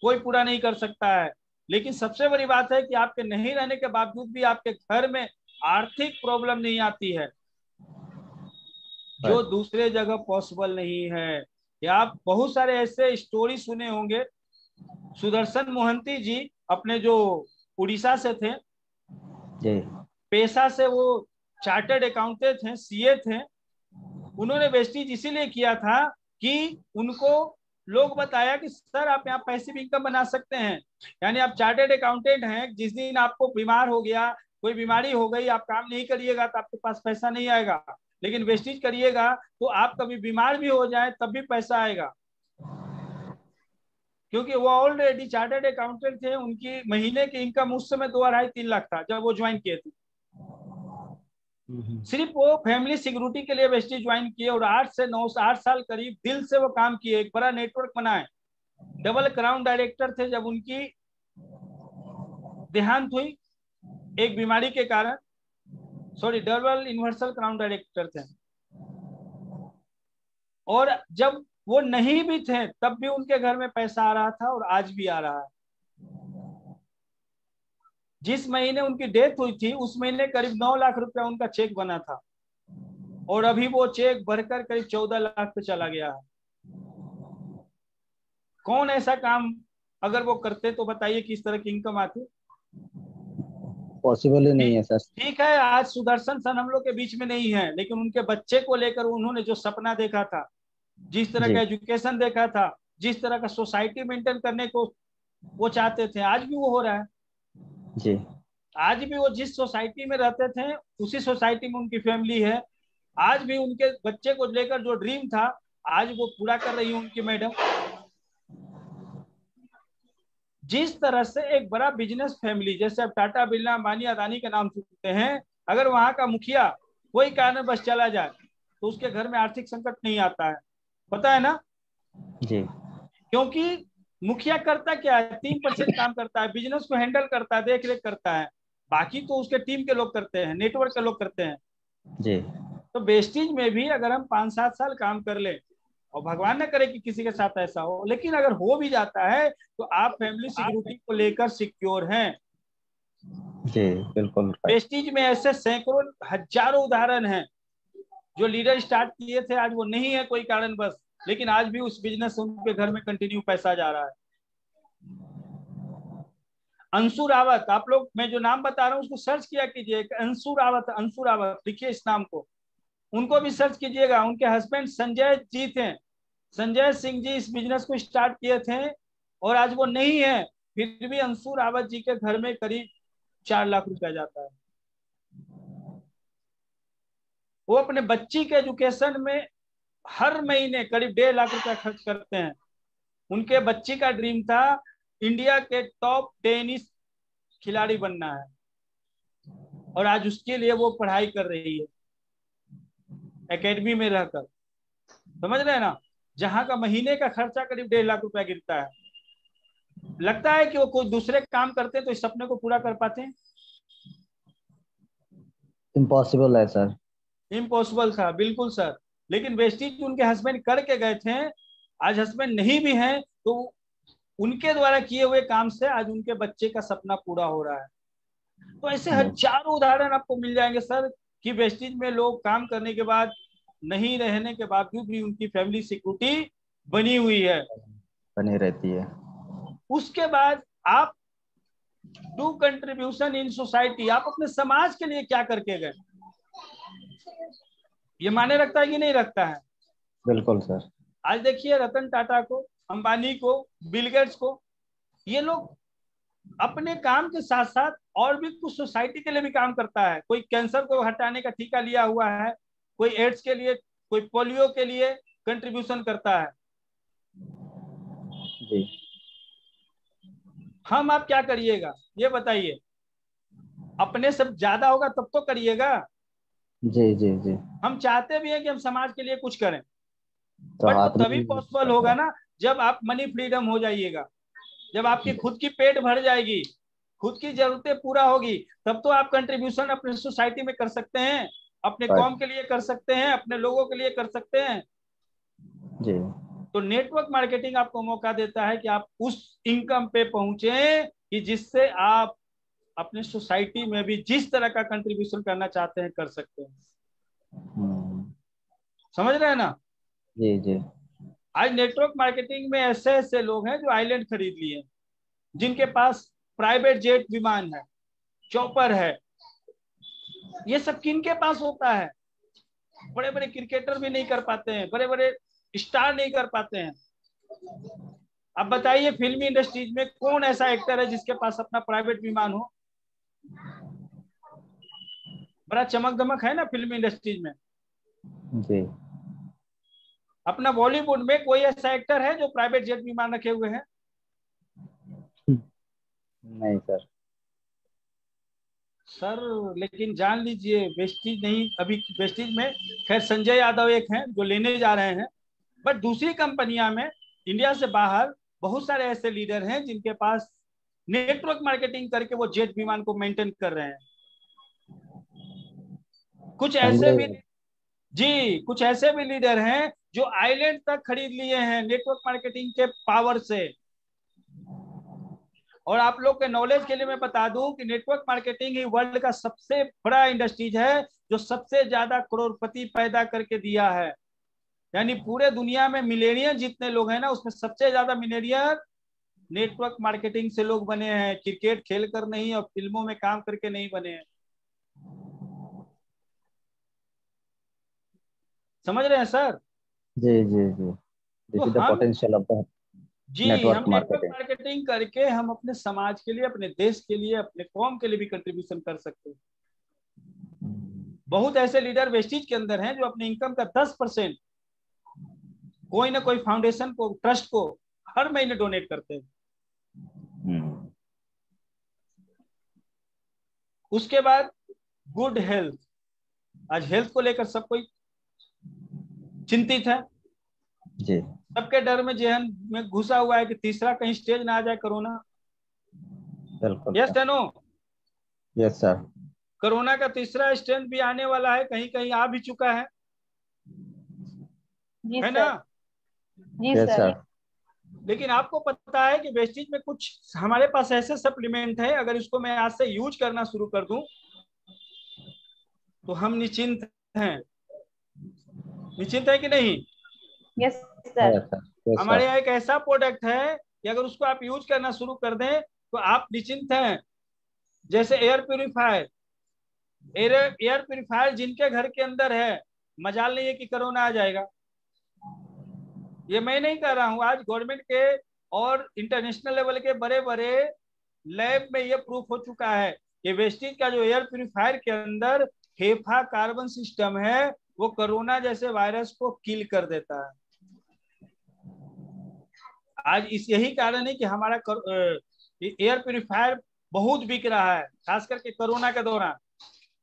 कोई पूरा नहीं कर सकता है। लेकिन सबसे बड़ी बात है कि आपके नहीं रहने के बावजूद भी आपके घर में आर्थिक प्रॉब्लम नहीं आती है, जो दूसरे जगह पॉसिबल नहीं है। या आप बहुत सारे ऐसे स्टोरी सुने होंगे। सुदर्शन मोहंती जी अपने जो उड़ीसा से थे, जी। पेशा से वो चार्टर्ड अकाउंटेंट थे, सीए थे। उन्होंने वेस्टिज इसीलिए किया था कि उनको लोग बताया कि सर आप यहाँ पैसिव इनकम बना सकते हैं, यानी आप चार्टर्ड अकाउंटेंट हैं, जिस दिन आपको बीमार हो गया, कोई बीमारी हो गई, आप काम नहीं करिएगा तो आपके पास पैसा नहीं आएगा, लेकिन वेस्टिज करिएगा तो आप कभी बीमार भी हो जाए तब भी पैसा आएगा। क्योंकि वो ऑलरेडी चार्टर्ड अकाउंटेंट थे, उनकी महीने की इनकम उस समय 2-2.5-3 लाख था जब वो ज्वाइन किए थे। सिर्फ वो फैमिली सिक्योरिटी के लिए वेस्टिज ज्वाइन किए और 8 साल करीब दिल से वो काम किए, एक बड़ा नेटवर्क बनाए। डबल क्राउन डायरेक्टर थे जब उनकी देहांत हुई एक बीमारी के कारण, sorry double universal crown director थे। और जब वो नहीं भी थे तब भी उनके घर में पैसा आ रहा था और आज भी आ रहा है। जिस महीने उनकी डेथ हुई थी उस महीने करीब 9 लाख रुपया उनका चेक बना था और अभी वो चेक बढ़कर करीब 14 लाख पे चला गया है। कौन ऐसा काम अगर वो करते तो बताइए किस तरह की इनकम आती? पॉसिबल ही नहीं है सर। ठीक है, आज सुदर्शन सन हम लोग के बीच में नहीं है, लेकिन उनके बच्चे को लेकर उन्होंने जो सपना देखा था, जिस तरह का एजुकेशन देखा था, जिस तरह का सोसाइटी मेंटेन करने को वो चाहते थे, आज भी वो हो रहा है जी। आज भी वो जिस सोसाइटी में रहते थे उसी सोसाइटी में उनकी फैमिली है। आज भी उनके बच्चे को लेकर जो ड्रीम था आज वो पूरा कर रही है उनकी मैडम। जिस तरह से एक बड़ा बिजनेस फैमिली, जैसे अब टाटा बिरला अंबानी अदानी का नाम सुनते हैं, अगर वहां का मुखिया कोई कारण बस चला जाए तो उसके घर में आर्थिक संकट नहीं आता है, पता है ना? जी। क्योंकि मुखिया करता क्या है, 3% काम करता है, बिजनेस को हैंडल करता है, देख रेख करता है, बाकी तो उसके टीम के लोग करते हैं, नेटवर्क के लोग करते हैं जी। तो वेस्टिज में भी अगर हम 5-7 साल काम कर ले, और भगवान न करे कि किसी के साथ ऐसा हो, लेकिन अगर हो भी जाता है तो आप फैमिली सिक्योरिटी को लेकर सिक्योर हैं। जी बिल्कुल। वेस्टिज में ऐसे सैकड़ों हजारों उदाहरण हैं जो लीडर स्टार्ट किए थे, आज वो नहीं है कोई कारण बस, लेकिन आज भी उस बिजनेस से उनके घर में कंटिन्यू पैसा जा रहा है। अंशु रावत, आप लोग मैं जो नाम बता रहा हूँ उसको सर्च किया कीजिए, अंशु रावत लिखिए इस नाम को, उनको भी सर्च कीजिएगा। उनके हस्बैंड संजय जी थे, संजय सिंह जी इस बिजनेस को स्टार्ट किए थे और आज वो नहीं है, फिर भी अंशु रावत जी के घर में करीब 4 लाख रुपया जाता है। वो अपने बच्ची के एजुकेशन में हर महीने करीब 1.5 लाख रुपया खर्च करते हैं। उनके बच्ची का ड्रीम था इंडिया के टॉप टेनिस खिलाड़ी बनना है और आज उसके लिए वो पढ़ाई कर रही है एकेडमी में रहकर, समझ रहे हैं ना, जहां का महीने का खर्चा करीब 1.5 लाख रुपया गिरता है। लगता है कि वो कोई दूसरे काम करते हैं तो इस सपने को पूरा कर पाते हैं? इम्पॉसिबल है सर। इम्पॉसिबल था, बिल्कुल सर। लेकिन वेस्टीज उनके हस्बैंड करके गए थे, आज हस्बैंड नहीं भी हैं तो उनके द्वारा किए हुए काम से आज उनके बच्चे का सपना पूरा हो रहा है। तो ऐसे हजारों उदाहरण आपको मिल जाएंगे सर कि वेस्टीज में लोग काम करने के बाद, नहीं रहने के बावजूद भी उनकी फैमिली सिक्योरिटी बनी हुई है, बनी रहती है। उसके बाद आप डू कंट्रीब्यूशन इन सोसाइटी, आप अपने समाज के लिए क्या करके गए, ये माने रखता है कि नहीं रखता है? बिल्कुल सर। आज देखिए रतन टाटा को, अंबानी को, बिल गेट्स को, ये लोग अपने काम के साथ साथ और भी कुछ सोसाइटी के लिए भी काम करता है। कोई कैंसर को हटाने का टीका लिया हुआ है, कोई एड्स के लिए, कोई पोलियो के लिए कंट्रीब्यूशन करता है। जी। हम आप क्या करिएगा ये बताइए? अपने सब ज्यादा होगा तब तो करिएगा। जी जी जी। हम चाहते भी हैं कि हम समाज के लिए कुछ करें, तो बट वो हाथ में तभी पॉसिबल होगा ना जब आप मनी फ्रीडम हो जाइएगा, जब आपकी खुद की पेट भर जाएगी, खुद की जरूरतें पूरा होगी, तब तो आप कंट्रीब्यूशन अपने सोसाइटी में कर सकते हैं, अपने कौम के लिए कर सकते हैं, अपने लोगों के लिए कर सकते हैं। जी। तो नेटवर्क मार्केटिंग आपको मौका देता है कि आप उस इनकम पे पहुंचे कि जिससे आप अपने सोसाइटी में भी जिस तरह का कंट्रीब्यूशन करना चाहते हैं कर सकते हैं। समझ रहे हैं ना? जी जी। आज नेटवर्क मार्केटिंग में ऐसे ऐसे लोग हैं जो आइलैंड खरीद लिए, जिनके पास प्राइवेट जेट विमान है, चॉपर है। ये सब किनके पास होता है? बड़े बड़े क्रिकेटर भी नहीं कर पाते हैं, बड़े बड़े स्टार नहीं कर पाते हैं। अब बताइए फिल्मी इंडस्ट्रीज में कौन ऐसा एक्टर है जिसके पास अपना प्राइवेट विमान हो? बड़ा चमक दमक है ना फिल्मी इंडस्ट्रीज में। जी। अपना बॉलीवुड में कोई ऐसा एक्टर है जो प्राइवेट जेट विमान रखे हुए हैं? नहीं सर। सर लेकिन जान लीजिए वेस्टीज नहीं, अभी वेस्टीज में खैर संजय यादव एक हैं जो लेने जा रहे हैं, बट दूसरी कंपनियां में इंडिया से बाहर बहुत सारे ऐसे लीडर हैं जिनके पास नेटवर्क मार्केटिंग करके वो जेट विमान को मेंटेन कर रहे हैं। कुछ ऐसे भी जी, कुछ ऐसे भी लीडर हैं जो आइलैंड तक खरीद लिए हैं नेटवर्क मार्केटिंग के पावर से। और आप लोग के नॉलेज के लिए मैं बता दूं कि नेटवर्क मार्केटिंग ही वर्ल्ड का सबसे बड़ा इंडस्ट्रीज है जो सबसे ज्यादा करोड़पति पैदा करके दिया है। यानी पूरे दुनिया में मिलेनियर जितने लोग हैं ना, उसमें सबसे ज्यादा मिलेनियर नेटवर्क मार्केटिंग से लोग बने हैं, क्रिकेट खेल कर नहीं और फिल्मों में काम करके नहीं बने हैं। समझ रहे हैं सर? जी जी जी। This is the potential of the जी, नेटवर्क हम नेटवर्क मार्केटिंग। मार्केटिंग करके हम अपने समाज के लिए, अपने देश के लिए, अपने कौम के लिए भी कंट्रीब्यूशन कर सकते हैं। बहुत ऐसे लीडर वेस्टीज के अंदर हैं जो अपने इनकम का 10% कोई ना कोई फाउंडेशन को, ट्रस्ट को हर महीने डोनेट करते हैं। उसके बाद गुड हेल्थ। आज हेल्थ को लेकर सब कोई चिंतित है जी। सबके डर में जेहन में घुसा हुआ है कि तीसरा कहीं स्टेज ना आ जाए कोरोना। बिल्कुल। यस या नो? Yes sir. कोरोना का तीसरा स्ट्रेन भी आने वाला है, कहीं कहीं आ भी चुका है ना? जी सर। लेकिन आपको पता है कि वेस्टीज में कुछ हमारे पास ऐसे सप्लीमेंट है, अगर इसको मैं आज से यूज करना शुरू कर दूं तो हम निश्चिंत हैं। निश्चिंत है कि नहीं? Yes sir. हमारे यहाँ एक ऐसा प्रोडक्ट है कि अगर उसको आप यूज करना शुरू कर दें तो आप निश्चिंत हैं। जैसे एयर प्यूरिफायर, एयर प्यूरिफायर जिनके घर के अंदर है, मजाल नहीं है कि कोरोना आ जाएगा। ये मैं नहीं कह रहा हूं, आज गवर्नमेंट के और इंटरनेशनल लेवल के बड़े बड़े लैब में ये प्रूफ हो चुका है कि वेस्टीज का जो एयर प्यूरिफायर के अंदर हेफा कार्बन सिस्टम है वो कोरोना जैसे वायरस को किल कर देता है। आज इस यही कारण है कि हमारा एयर प्यूरिफायर बहुत बिक रहा है, खास करके कोरोना के दौरान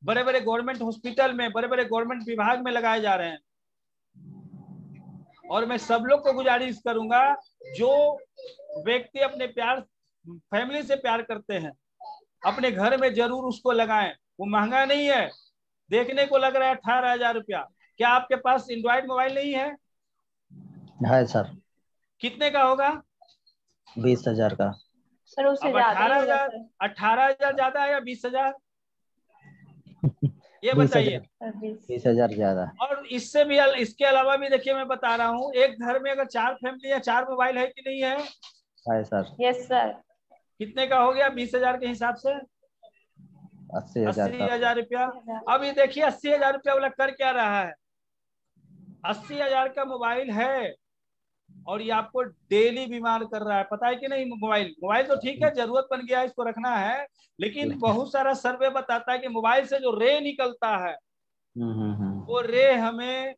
बड़े बड़े गवर्नमेंट हॉस्पिटल में, बड़े बड़े गवर्नमेंट विभाग में लगाए जा रहे हैं। और मैं सब लोग को गुजारिश करूंगा, जो व्यक्ति अपने प्यार फैमिली से प्यार करते हैं अपने घर में जरूर उसको लगाएं। वो महंगा नहीं है, देखने को लग रहा है 18,000 रुपया। क्या आपके पास एंड्रॉइड मोबाइल नहीं है? है सर। कितने का होगा? 20,000 का। सर उससे अब ज्यादा ही होगा 18,000 सर। 18,000 ज्यादा है या 20,000? ये बताइए। 20,000 ज्यादा। और इससे भी इसके अलावा भी देखिए, मैं बता रहा हूँ, एक घर में अगर 4 फैमिली है, 4 मोबाइल है कि नहीं है? है सर। Yes sir. कितने का हो गया 20,000 के हिसाब से? 80,000 का। 80,000 रुपया। अब ये देखिए 80,000 रुपया वाला कर क्या रहा है? 80,000 का मोबाइल है और ये आपको डेली बीमार कर रहा है, पता है कि नहीं? मोबाइल तो ठीक है, जरूरत बन गया है, इसको रखना है, लेकिन बहुत सारा सर्वे बताता है कि मोबाइल से जो रे निकलता है वो रे हमें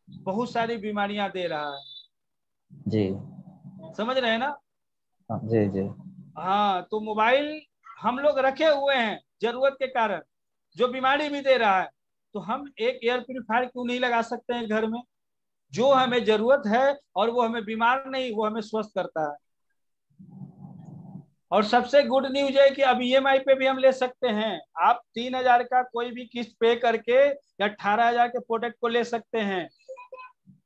बहुत सारी बीमारियां दे रहा है। जी समझ रहे हैं ना? जी जी। हाँ, तो मोबाइल हम लोग रखे हुए हैं जरूरत के कारण, जो बीमारी भी दे रहा है। तो हम एक एयर प्यूरिफायर क्यों नहीं लगा सकते हैं घर में, जो हमें जरूरत है और वो हमें बीमार नहीं, वो हमें स्वस्थ करता है। और सबसे गुड न्यूज है कि अब ईएमआई पे भी हम ले सकते हैं। आप 3,000 का कोई भी किस्त पे करके या 18,000 के प्रोडक्ट को ले सकते हैं।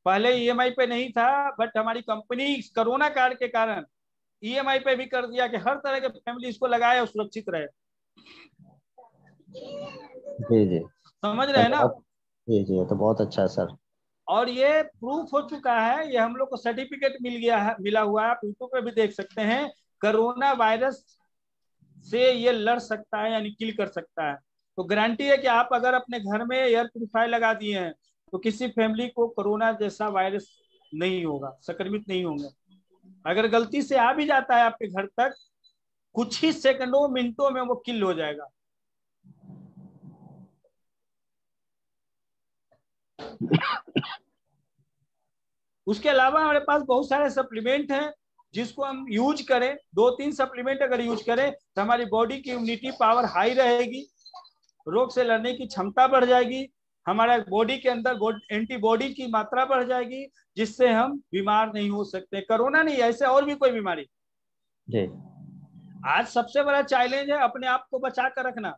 पहले ईएमआई पे नहीं था, बट हमारी कंपनी कोरोना काल के कारण ईएमआई पे भी कर दिया कि हर तरह के फैमिली इसको लगाए और सुरक्षित रहे। जी जी। समझ रहे हैं ना? जी जी, ये तो बहुत अच्छा है सर। और ये प्रूफ हो चुका है, ये हम लोग को सर्टिफिकेट मिला हुआ है, आप यूट्यूब पे भी देख सकते हैं। कोरोना वायरस से ये लड़ सकता है, यानी किल कर सकता है। तो गारंटी है कि आप अगर अपने घर में एयर प्यूरिफायर लगा दिए हैं तो किसी फैमिली को कोरोना जैसा वायरस नहीं होगा, संक्रमित नहीं होंगे। अगर गलती से आ भी जाता है आपके घर तक, कुछ ही सेकंडों मिनटों में वो किल हो जाएगा। उसके अलावा हमारे पास बहुत सारे सप्लीमेंट हैं जिसको हम यूज करें। 2-3 सप्लीमेंट अगर यूज करें तो हमारी बॉडी की इम्यूनिटी पावर हाई रहेगी, रोग से लड़ने की क्षमता बढ़ जाएगी, हमारा बॉडी के अंदर एंटीबॉडी की मात्रा बढ़ जाएगी, जिससे हम बीमार नहीं हो सकते। कोरोना नहीं, ऐसे और भी कोई बीमारी। जी। आज सबसे बड़ा चैलेंज है अपने आप को बचा कर रखना।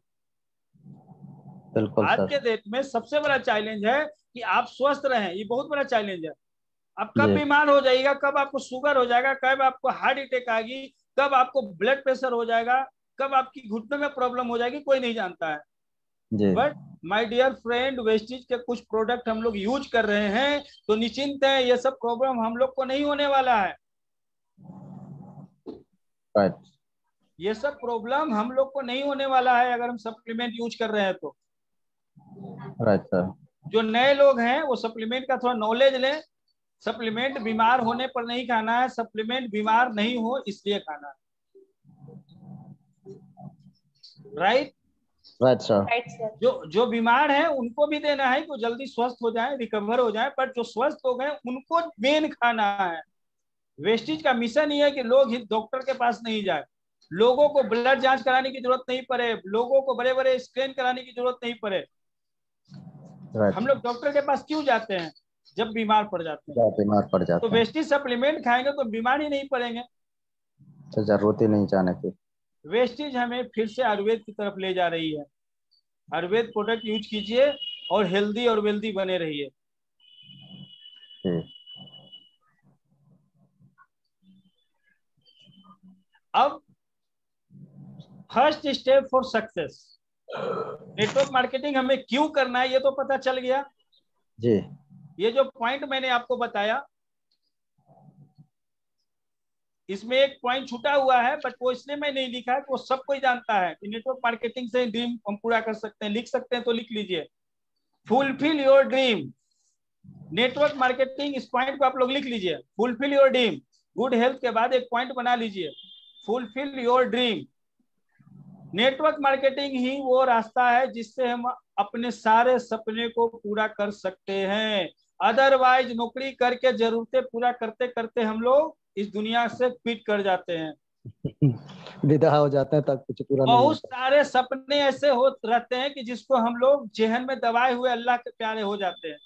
बिल्कुल आज सर। के डेट में सबसे बड़ा चैलेंज है कि आप स्वस्थ रहें, ये बहुत बड़ा चैलेंज है। आप कब बीमार हो जाएगा, कब आपको शुगर हो जाएगा, कब आपको हार्ट अटैक आएगी, कब आपको ब्लड प्रेशर हो जाएगा, कब आपकी घुटनों में प्रॉब्लम हो जाएगी, कोई नहीं जानता है। But my dear friend, Vestige के कुछ प्रोडक्ट हम लोग यूज कर रहे हैं तो निश्चिंत है, ये सब प्रॉब्लम हम लोग को नहीं होने वाला है। राइट। ये सब प्रॉब्लम हम लोग को नहीं होने वाला है अगर हम सप्लीमेंट यूज कर रहे हैं तो। Right sir. जो नए लोग हैं वो सप्लीमेंट का थोड़ा नॉलेज लें। सप्लीमेंट बीमार होने पर नहीं खाना है, सप्लीमेंट बीमार नहीं हो इसलिए खाना है। Right right sir. जो बीमार है उनको भी देना है कि वो जल्दी स्वस्थ हो जाए, रिकवर हो जाए, पर जो स्वस्थ हो गए उनको मेन खाना है। वेस्टीज का मिशन ही है कि लोग डॉक्टर के पास नहीं जाए, लोगों को ब्लड जांच कराने की जरूरत नहीं पड़े, लोगों को बड़े बड़े स्कैन कराने की जरूरत नहीं पड़े। हम लोग डॉक्टर के पास क्यों जाते हैं? जब बीमार पड़ जाते हैं। बीमार पड़ जाते तो वेस्टीज सप्लीमेंट खाएंगे तो बीमार ही नहीं पड़ेंगे, तो जरूरत ही नहीं जाने की। वेस्टीज हमें फिर से आयुर्वेद की तरफ ले जा रही है। आयुर्वेद प्रोडक्ट यूज कीजिए और हेल्दी और वेल्दी बने रहिए। अब first step for success, network marketing हमें क्यों करना है ये तो पता चल गया जी। ये जो पॉइंट मैंने आपको बताया, इसमें एक पॉइंट छूटा हुआ है, बट वो इसलिए मैं नहीं लिखा कि वो सब कोई जानता है कि नेटवर्क मार्केटिंग से ड्रीम हम पूरा कर सकते हैं। लिख सकते हैं तो लिख लीजिए, fulfil your dream. Network marketing, इस पॉइंट को आप लोग लिख लीजिए, fulfil your dream. Good health के बाद एक पॉइंट बना लीजिए, fulfil your dream. Network marketing ही वो रास्ता है जिससे हम अपने सारे सपने को पूरा कर सकते हैं। अदरवाइज नौकरी करके जरूरतें पूरा करते करते हम लोग इस दुनिया से क्विट कर जाते हैं, विदा हो जाते हैं, तब कुछ पूरा नहीं बहुत सारे सपने ऐसे हो रहते हैं कि जिसको हम लोग जेहन में दबाए हुए अल्लाह के प्यारे हो जाते हैं।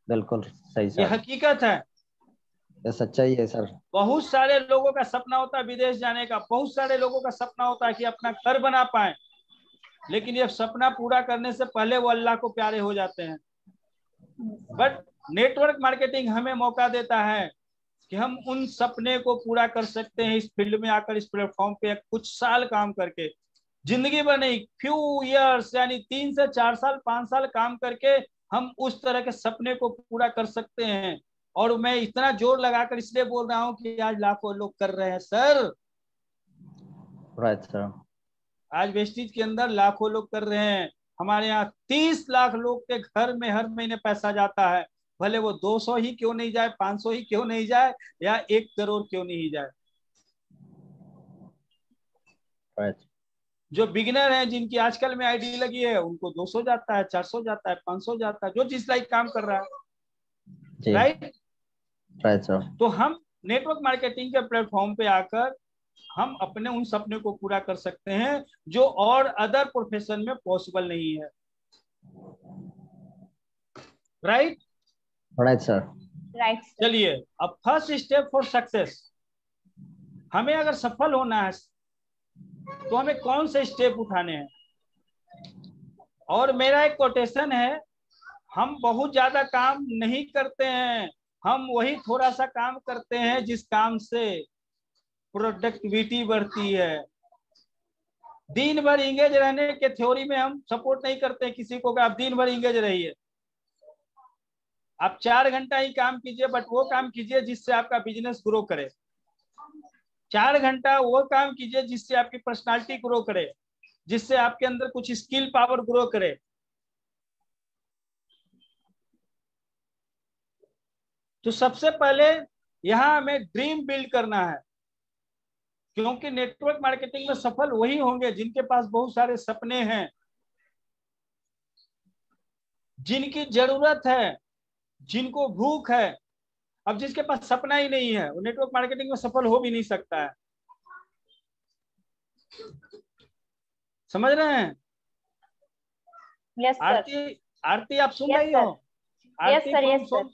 बिल्कुल सही ये सर, हकीकत है। ये सच्चाई है सर। बहुत सारे लोगों का सपना होता है विदेश जाने का, बहुत सारे लोगों का सपना होता है कि अपना घर बना पाए, लेकिन ये सपना पूरा करने से पहले वो अल्लाह को प्यारे हो जाते हैं। बट नेटवर्क मार्केटिंग हमें मौका देता है कि हम उन सपने को पूरा कर सकते हैं इस फील्ड में आकर, इस प्लेटफॉर्म पे कुछ साल काम करके। जिंदगी भर नहीं, फ्यू इयर्स, यानी 3 से 4 साल 5 साल काम करके हम उस तरह के सपने को पूरा कर सकते हैं। और मैं इतना जोर लगाकर इसलिए बोल रहा हूं कि आज लाखों लोग कर रहे हैं सर। Right sir. आज वेस्टिज के अंदर लाखों लोग कर रहे हैं। हमारे यहाँ 30 लाख लोग के घर में हर महीने पैसा जाता है, भले वो 200 ही क्यों नहीं जाए, 500 ही क्यों नहीं जाए, या 1 करोड़ क्यों नहीं जाए। राइट। जो बिगिनर हैं, जिनकी आजकल में आईडी लगी है, उनको 200 जाता है, 400 जाता है, 500 जाता है, जो जिस लाइक काम कर रहा है। Right right sir. तो हम नेटवर्क मार्केटिंग के प्लेटफॉर्म पे आकर हम अपने उन सपने को पूरा कर सकते हैं जो और अदर प्रोफेशन में पॉसिबल नहीं है। Right right sir. राइट। चलिए, अब फर्स्ट स्टेप फॉर सक्सेस, हमें अगर सफल होना है तो हमें कौन से स्टेप उठाने हैं। और मेरा एक कोटेशन है, हम बहुत ज्यादा काम नहीं करते हैं, हम वही थोड़ा सा काम करते हैं जिस काम से प्रोडक्टिविटी बढ़ती है। दिन भर इंगेज रहने के थ्योरी में हम सपोर्ट नहीं करते किसी को कि आप दिन भर इंगेज रहिए। आप 4 घंटा ही काम कीजिए, बट वो काम कीजिए जिससे आपका बिजनेस ग्रो करे। 4 घंटा वो काम कीजिए जिससे आपकी पर्सनालिटी ग्रो करे, जिससे आपके अंदर कुछ स्किल पावर ग्रो करे। तो सबसे पहले यहाँ हमें ड्रीम बिल्ड करना है, क्योंकि नेटवर्क मार्केटिंग में सफल वही होंगे जिनके पास बहुत सारे सपने हैं, जिनकी जरूरत है, जिनको भूख है। अब जिसके पास सपना ही नहीं है वो नेटवर्क मार्केटिंग में सफल हो भी नहीं सकता है। समझ रहे हैं? Yes sir. आरती आप सुन रही हो? आरती सर, फ्रॉम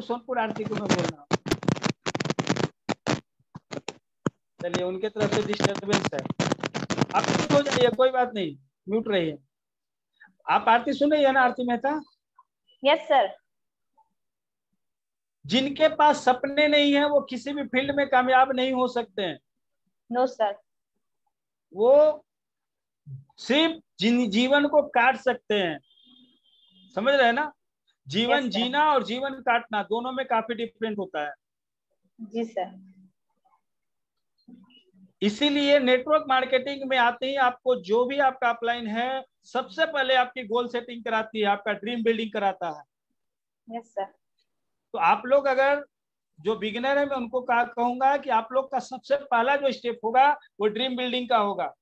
सोनपुर आरती को मैं बोल रहा हूँ। चलिए, उनके तरफ से डिस्टर्बेंस है, आप म्यूट हो जाइए, कोई बात नहीं, म्यूट रहिए। आप आरती सुन रही है ना, आरती मेहता? Yes sir. जिनके पास सपने नहीं है वो किसी भी फील्ड में कामयाब नहीं हो सकते हैं। No sir. वो सिर्फ जीवन को काट सकते हैं। समझ रहे हैं ना? जीवन जीना और जीवन काटना दोनों में काफी डिफरेंट होता है। जी सर। इसीलिए नेटवर्क मार्केटिंग में आते ही आपको जो भी आपका अपलाइन है, सबसे पहले आपकी गोल सेटिंग कराती है, आपका ड्रीम बिल्डिंग कराता है। Yes sir. तो आप लोग अगर जो बिगिनर है, मैं उनको कहूंगा कि आप लोग का सबसे पहला जो स्टेप होगा वो ड्रीम बिल्डिंग का होगा।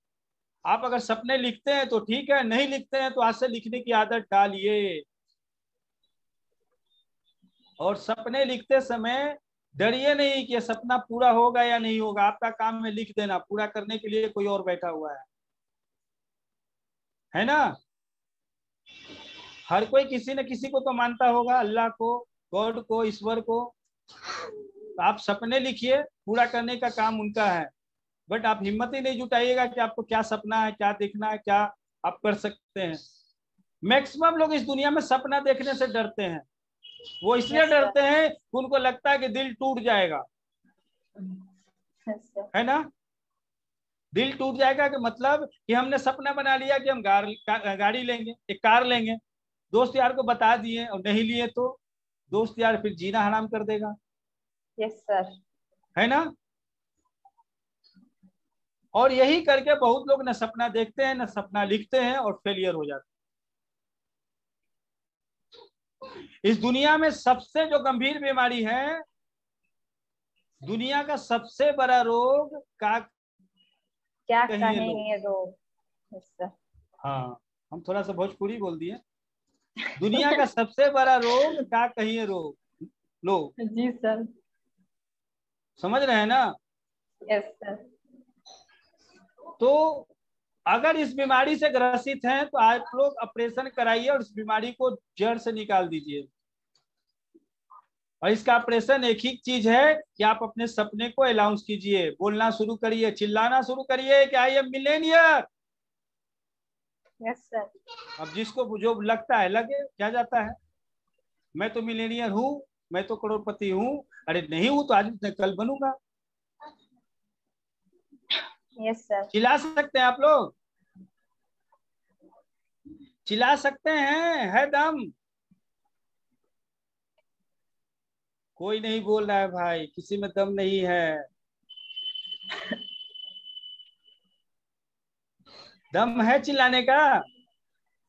आप अगर सपने लिखते हैं तो ठीक है, नहीं लिखते हैं तो आज से लिखने की आदत डालिए। और सपने लिखते समय डरिए नहीं कि ये सपना पूरा होगा या नहीं होगा। आपका काम है लिख देना, पूरा करने के लिए कोई और बैठा हुआ है ना? हर कोई किसी न किसी को तो मानता होगा, अल्लाह को, गॉड को, ईश्वर को। तो आप सपने लिखिए, पूरा करने का काम उनका है। बट आप हिम्मत ही नहीं जुटाइएगा कि आपको क्या सपना है, क्या देखना है, क्या आप कर सकते हैं। मैक्सिमम लोग इस दुनिया में सपना देखने से डरते हैं। वो इसलिए डरते हैं कि उनको लगता है कि दिल टूट जाएगा, है ना? दिल टूट जाएगा कि मतलब कि हमने सपना बना लिया कि हम गाड़ी लेंगे, एक कार लेंगे, दोस्त यार को बता दिए और नहीं लिए तो दोस्त यार फिर जीना हराम कर देगा। Yes sir. है ना? और यही करके बहुत लोग न सपना देखते हैं, न सपना लिखते हैं और फेलियर हो जाते हैं। इस दुनिया में सबसे जो गंभीर बीमारी है, दुनिया का सबसे बड़ा रोग क्या कहेंगे रोग। हाँ, हम थोड़ा सा भोजपुरी बोल दिए। दुनिया का सबसे बड़ा रोग क्या कहिए रोग लोग। जी सर। समझ रहे हैं ना? Yes sir. तो अगर इस बीमारी से ग्रसित हैं तो आप लोग ऑपरेशन कराइए और इस बीमारी को जड़ से निकाल दीजिए। और इसका ऑपरेशन एक ही चीज है कि आप अपने सपने को अनाउंस कीजिए, बोलना शुरू करिए, चिल्लाना शुरू करिए कि I am Millionaire. Yes sir. अब जिसको जो लगता है लगे, क्या जाता है, मैं तो मिलेनियर हूँ, मैं तो करोड़पति हूँ, अरे नहीं हूँ तो आज नहीं कल बनूंगा। Yes sir. चिल्ला सकते हैं आप लोग, चिल्ला सकते हैं, है दम? कोई नहीं बोल रहा है भाई, किसी में दम नहीं है। दम है चिल्लाने का?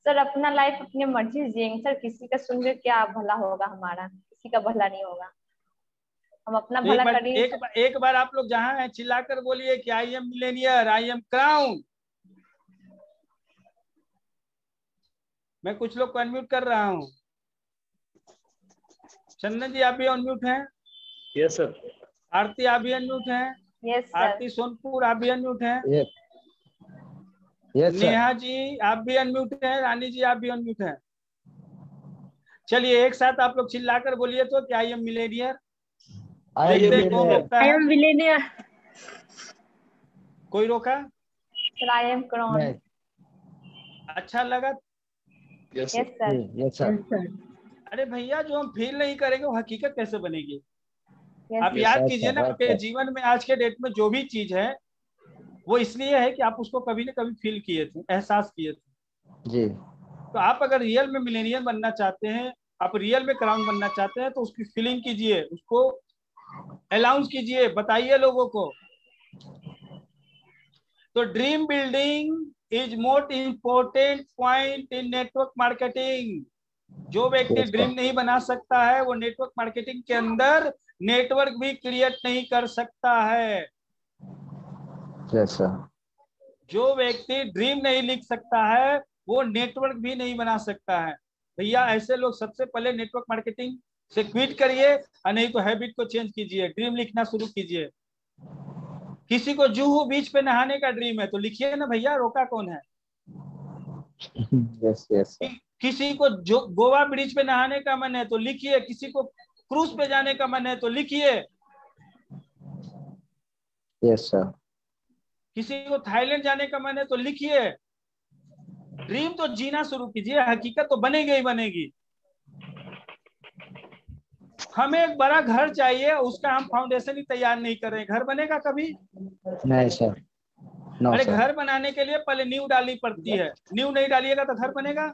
सर अपना लाइफ अपनी मर्जी से जिएंगे सर, किसी का सुन के क्या भला होगा, हमारा किसी का भला नहीं होगा, हम अपना तो भला करिए। एक बार आप लोग जहां हैं चिल्लाकर बोलिए कि I am Millionaire, I am crown. मैं कुछ लोग को अनम्यूट कर रहा हूँ। चंदन जी आप भी अनम्यूट हैं? Yes sir. आरती आप भी अनम्यूट हैं? Yes sir. आरती सोनपुर आप भी अनम्यूट हैं? Yes sir. नेहा जी आप भी अनम्यूट हैं? रानी जी आप भी अनम्यूट हैं? चलिए एक साथ आप लोग चिल्लाकर बोलिए तो कि आई एम मिलेनियर। देखते हैं कौन रोकता आई है। Am millionaire. कोई रोका? Sir I am crown. अच्छा लगा? Yes yes sir. Yes sir. अरे भैया जो हम फील नहीं करेंगे वो हकीकत कैसे बनेगी? यस आप सर। याद yes, कीजिए sir, ना, right, आपके sir. जीवन में आज के डेट में जो भी चीज है वो इसलिए है कि आप उसको कभी न कभी फील किए थे, एहसास किए थे। जी। तो आप अगर रियल में मिलेनियर बनना चाहते हैं, आप रियल में क्राउन बनना चाहते हैं, तो उसकी फीलिंग कीजिए, उसको अनाउंस कीजिए, बताइए लोगों को। तो dream building is most important point in network marketing. जो व्यक्ति Yes, sir. ड्रीम नहीं बना सकता है वो नेटवर्क मार्केटिंग के अंदर नेटवर्क भी क्रिएट नहीं कर सकता है। Yes sir. जो व्यक्ति ड्रीम नहीं लिख सकता है वो नेटवर्क भी नहीं बना सकता है। भैया ऐसे लोग सबसे पहले नेटवर्क मार्केटिंग से क्विट करिए, और नहीं तो हैबिट को चेंज कीजिए, ड्रीम लिखना शुरू कीजिए। किसी को जुहू बीच पे नहाने का ड्रीम है तो लिखिए ना भैया, रोका कौन है? Yes yes sir. किसी को जो गोवा ब्रिज पे नहाने का मन है तो लिखिए, किसी को क्रूज पे जाने का मन है तो लिखिए, यस सर। किसी को थाईलैंड जाने का मन है तो लिखिए। ड्रीम तो जीना शुरू कीजिए, हकीकत तो बनेगी ही बनेगी। हमें एक बड़ा घर चाहिए, उसका हम फाउंडेशन ही तैयार नहीं कर रहे, घर बनेगा कभी? नहीं सर। नो अरे सर। घर बनाने के लिए पहले नींव डालनी पड़ती है, नींव नहीं डालिएगा तो घर बनेगा?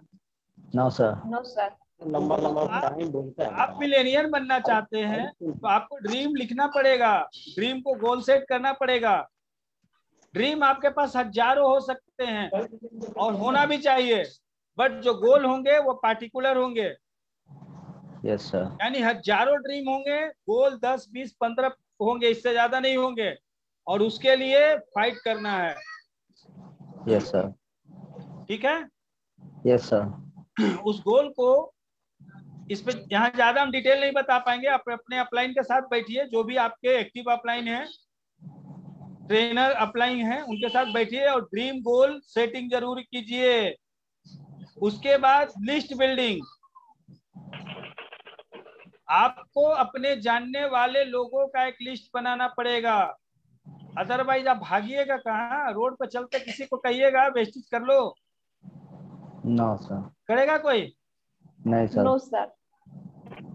No sir. No sir. लंबा लंबा टाइम बोलता है। आप मिलेनियर बनना चाहते हैं तो आपको ड्रीम लिखना पड़ेगा, ड्रीम को गोल सेट करना पड़ेगा। ड्रीम आपके पास हजारों हो सकते हैं और होना भी चाहिए, बट जो गोल होंगे वो पार्टिकुलर होंगे। Yes sir. यानी हजारों ड्रीम होंगे, गोल 10, 20, 15 होंगे, इससे ज्यादा नहीं होंगे, और उसके लिए फाइट करना है। Yes sir. ठीक है? Yes sir. उस गोल को, इस पे यहाँ ज्यादा हम डिटेल नहीं बता पाएंगे, आप अपने अपलाइन के साथ बैठिए, जो भी आपके एक्टिव अपलाइन है, ट्रेनर अपलाइन है, उनके साथ बैठिए और ड्रीम गोल सेटिंग जरूर कीजिए। उसके बाद लिस्ट बिल्डिंग। आपको अपने जानने वाले लोगों का एक लिस्ट बनाना पड़ेगा, अदरवाइज आप भागिएगा कहाँ? रोड पर चलते किसी को कहिएगा वेस्टेज कर लो, नो सर। करेगा कोई? नहीं सर। No sir.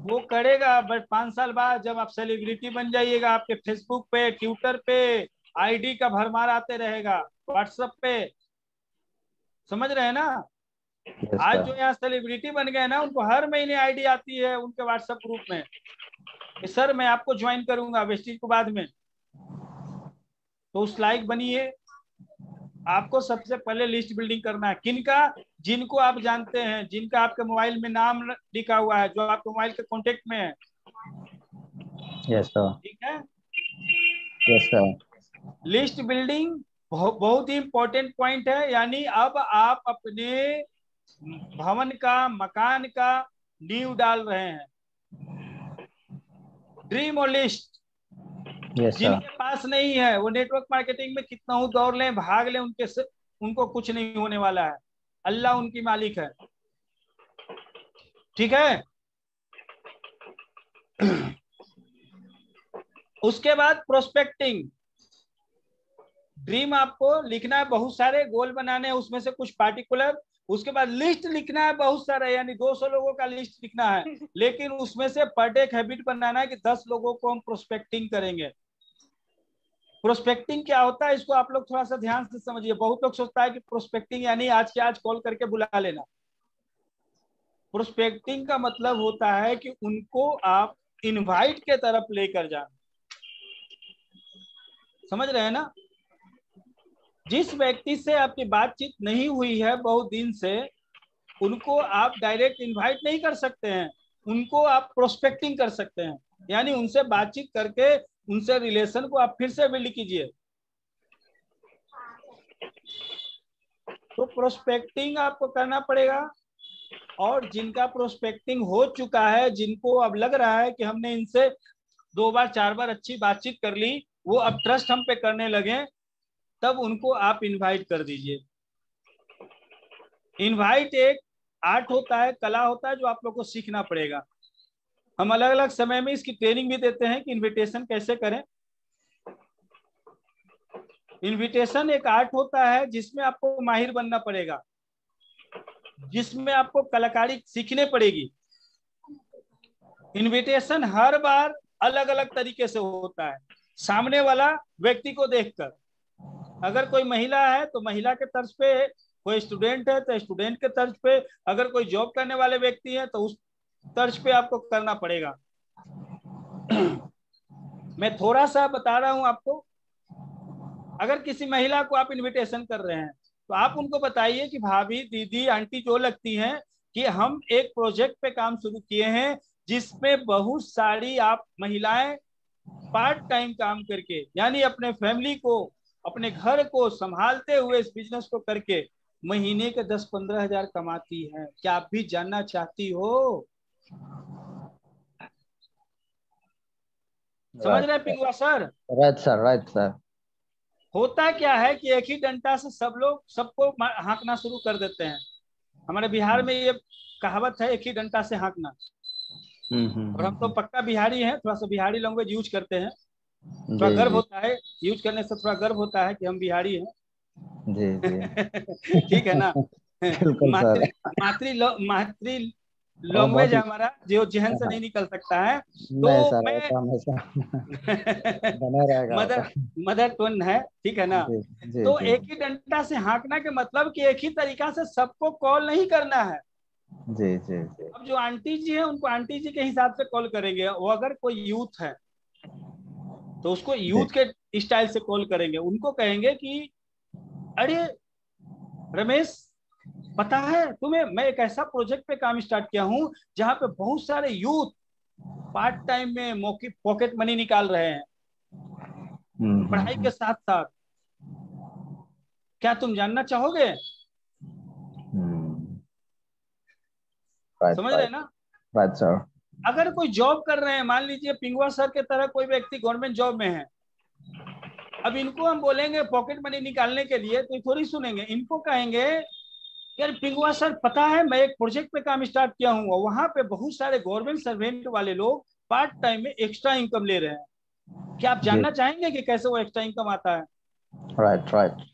वो करेगा, बट 5 साल बाद जब आप सेलिब्रिटी बन जाइएगा, आपके फेसबुक पे, ट्विटर पे आईडी का भरमार आते रहेगा, व्हाट्सएप पे, समझ रहे हैं ना? यस आज सर। जो यहाँ सेलिब्रिटी बन गए ना, उनको हर महीने आईडी आती है उनके व्हाट्सएप ग्रुप में कि सर मैं आपको ज्वाइन करूंगा वेस्टेज को बाद में। तो उस लाइक बनिए। आपको सबसे पहले लिस्ट बिल्डिंग करना है। किनका? जिनको आप जानते हैं, जिनका आपके मोबाइल में नाम लिखा हुआ है, जो आपके मोबाइल के कॉन्टेक्ट में है। Yes sir. ठीक है? Yes sir. लिस्ट बिल्डिंग बहुत ही इंपॉर्टेंट पॉइंट है। यानी अब आप अपने भवन का, मकान का नींव डाल रहे हैं। ड्रीम और लिस्ट यस सर। जिनके पास नहीं है वो नेटवर्क मार्केटिंग में कितना ही दौड़ लें, भाग लें, उनको कुछ नहीं होने वाला है। अल्लाह उनकी मालिक है। ठीक है? उसके बाद प्रोस्पेक्टिंग। ड्रीम आपको लिखना है, बहुत सारे गोल बनाने हैं, उसमें से कुछ पार्टिकुलर। उसके बाद लिस्ट लिखना है बहुत सारा, यानी 200 लोगों का लिस्ट लिखना है, लेकिन उसमें से पर डे एक हैबिट बनाना है कि 10 लोगों को हम प्रोस्पेक्टिंग करेंगे। प्रोस्पेक्टिंग क्या होता है इसको आप लोग थोड़ा सा ध्यान से समझिए। बहुत लोग सोचता है कि प्रोस्पेक्टिंग यानी आज के आज कॉल करके बुला लेना। प्रोस्पेक्टिंग का मतलब होता है कि उनको आप इनवाइट के तरफ लेकर जाना। समझ रहे हैं ना? जिस व्यक्ति से आपकी बातचीत नहीं हुई है बहुत दिन से, उनको आप डायरेक्ट इनवाइट नहीं कर सकते हैं, उनको आप प्रोस्पेक्टिंग कर सकते हैं, यानी उनसे बातचीत करके उनसे रिलेशन को आप फिर से बिल्ड कीजिए। तो प्रोस्पेक्टिंग आपको करना पड़ेगा। और जिनका प्रोस्पेक्टिंग हो चुका है, जिनको अब लग रहा है कि हमने इनसे 2 बार 4 बार अच्छी बातचीत कर ली, वो अब ट्रस्ट हम पे करने लगे, तब उनको आप इनवाइट कर दीजिए। इनवाइट एक आर्ट होता है, कला होता है, जो आप लोग को सीखना पड़ेगा। हम अलग अलग समय में इसकी ट्रेनिंग भी देते हैं कि इनविटेशन कैसे करें। इनविटेशन एक आर्ट होता है जिसमें आपको माहिर बनना पड़ेगा, जिसमें आपको कलाकारी सीखने पड़ेगी। इनविटेशन हर बार अलग अलग तरीके से होता है, सामने वाला व्यक्ति को देखकर। अगर कोई महिला है तो महिला के तर्ज पे, कोई स्टूडेंट है तो स्टूडेंट के तर्ज पे, अगर कोई जॉब करने वाले व्यक्ति है तो उस तर्ज पे आपको करना पड़ेगा। मैं थोड़ा सा बता रहा हूं आपको। अगर किसी महिला को आप इनविटेशन कर रहे हैं तो आप उनको बताइए कि भाभी, दीदी, आंटी जो लगती हैं, कि हम एक प्रोजेक्ट पे काम शुरू किए हैं जिसमें बहुत सारी आप महिलाएं पार्ट टाइम काम करके, यानी अपने फैमिली को, अपने घर को संभालते हुए इस बिजनेस को करके महीने के 10-15 हजार कमाती है। क्या आप भी जानना चाहती हो? समझ रहे हैं Pingua sir? Right sir, right sir. होता क्या है कि एक ही डंडा से सब लोग सबको हाँकना शुरू कर देते हैं। हमारे बिहार में ये कहावत है, एक ही डंडा से हाँकना। और हम तो पक्का बिहारी हैं, थोड़ा सा बिहारी लैंग्वेज यूज करते हैं, थोड़ा गर्व होता है, यूज करने से थोड़ा गर्व होता है कि हम बिहारी हैं। जी जी ठीक है ना? मातृ लैंग्वेज है हमारा, जो जहन से नहीं निकल सकता है। तो मैं मदर टोन है, ठीक है ना? तो एक ही डंडा से हाँकना के मतलब कि एक ही तरीका से सबको कॉल नहीं करना है। जी जी जी। अब जो आंटी जी है उनको आंटी जी के हिसाब से कॉल करेंगे। वो अगर कोई यूथ है तो उसको यूथ के स्टाइल से कॉल करेंगे। उनको कहेंगे कि अरे रमेश, पता है तुम्हें, मैं एक ऐसा प्रोजेक्ट पे काम स्टार्ट किया हूं जहां पे बहुत सारे यूथ पार्ट टाइम में पॉकेट मनी निकाल रहे हैं पढ़ाई के साथ साथ। क्या तुम जानना चाहोगे? समझ रहे हैं ना? Right sir. अगर कोई जॉब कर रहे हैं, मान लीजिए पिंगुआ सर के तरह कोई व्यक्ति गवर्नमेंट जॉब में है, अब इनको हम बोलेंगे पॉकेट मनी निकालने के लिए तो थोड़ी सुनेंगे। इनको कहेंगे यार पिंगुआ सर, पता है मैं एक प्रोजेक्ट पे काम स्टार्ट किया हूँ, वहां पे बहुत सारे गवर्नमेंट सर्वेंट वाले लोग पार्ट टाइम में एक्स्ट्रा इनकम ले रहे हैं। क्या आप जानना चाहेंगे कि कैसे वो एक्स्ट्रा इनकम आता है? Right right.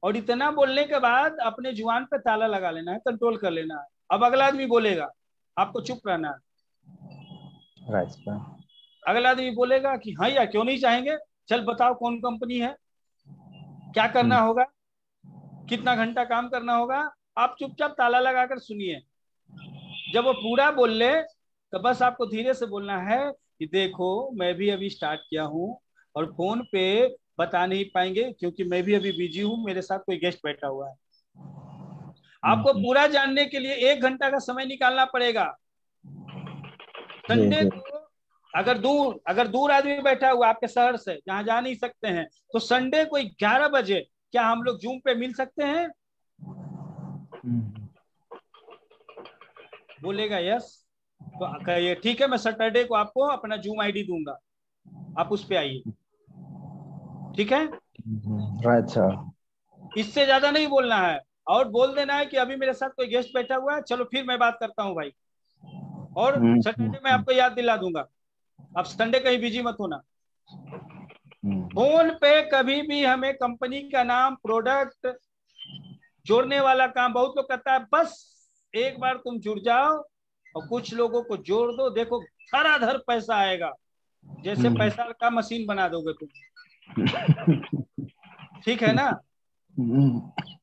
और इतना बोलने के बाद अपने जुबान पे ताला लगा लेना है, कंट्रोल कर लेना है। अब अगला आदमी बोलेगा, आपको चुप रहना है। Right sir. अगला आदमी बोलेगा कि हाँ यार, क्यों नहीं चाहेंगे, चल बताओ कौन कंपनी है, क्या करना होगा, कितना घंटा काम करना होगा। आप चुपचाप ताला लगाकर सुनिए। जब वो पूरा बोल ले तो बस आपको धीरे से बोलना है कि देखो मैं भी अभी स्टार्ट किया हूँ और फोन पे बता नहीं पाएंगे क्योंकि मैं भी अभी बिजी हूँ, मेरे साथ कोई गेस्ट बैठा हुआ है। आपको पूरा जानने के लिए 1 घंटा का समय निकालना पड़ेगा। संडे को अगर दूर आदमी बैठा हुआ आपके शहर से, जहां जा नहीं सकते हैं, तो संडे को 11 बजे क्या हम लोग जूम पे मिल सकते हैं? बोलेगा यस, तो कहिए ठीक है, मैं सैटरडे को आपको अपना जूम आईडी दूंगा, आप उस पे आइए। ठीक है? Right sir. इससे ज्यादा नहीं बोलना है। और बोल देना है कि अभी मेरे साथ कोई गेस्ट बैठा हुआ है, चलो फिर मैं बात करता हूँ भाई, और सैटरडे में आपको याद दिला दूंगा। अब संडे कहीं बिजी मत होना। फोन पे कभी भी हमें कंपनी का नाम, प्रोडक्ट जोड़ने वाला काम बहुत लोग करता है। बस एक बार तुम जुड़ जाओ और कुछ लोगों को जोड़ दो, देखो धड़ाधड़ पैसा आएगा, जैसे पैसा का मशीन बना दोगे तुम। ठीक है ना?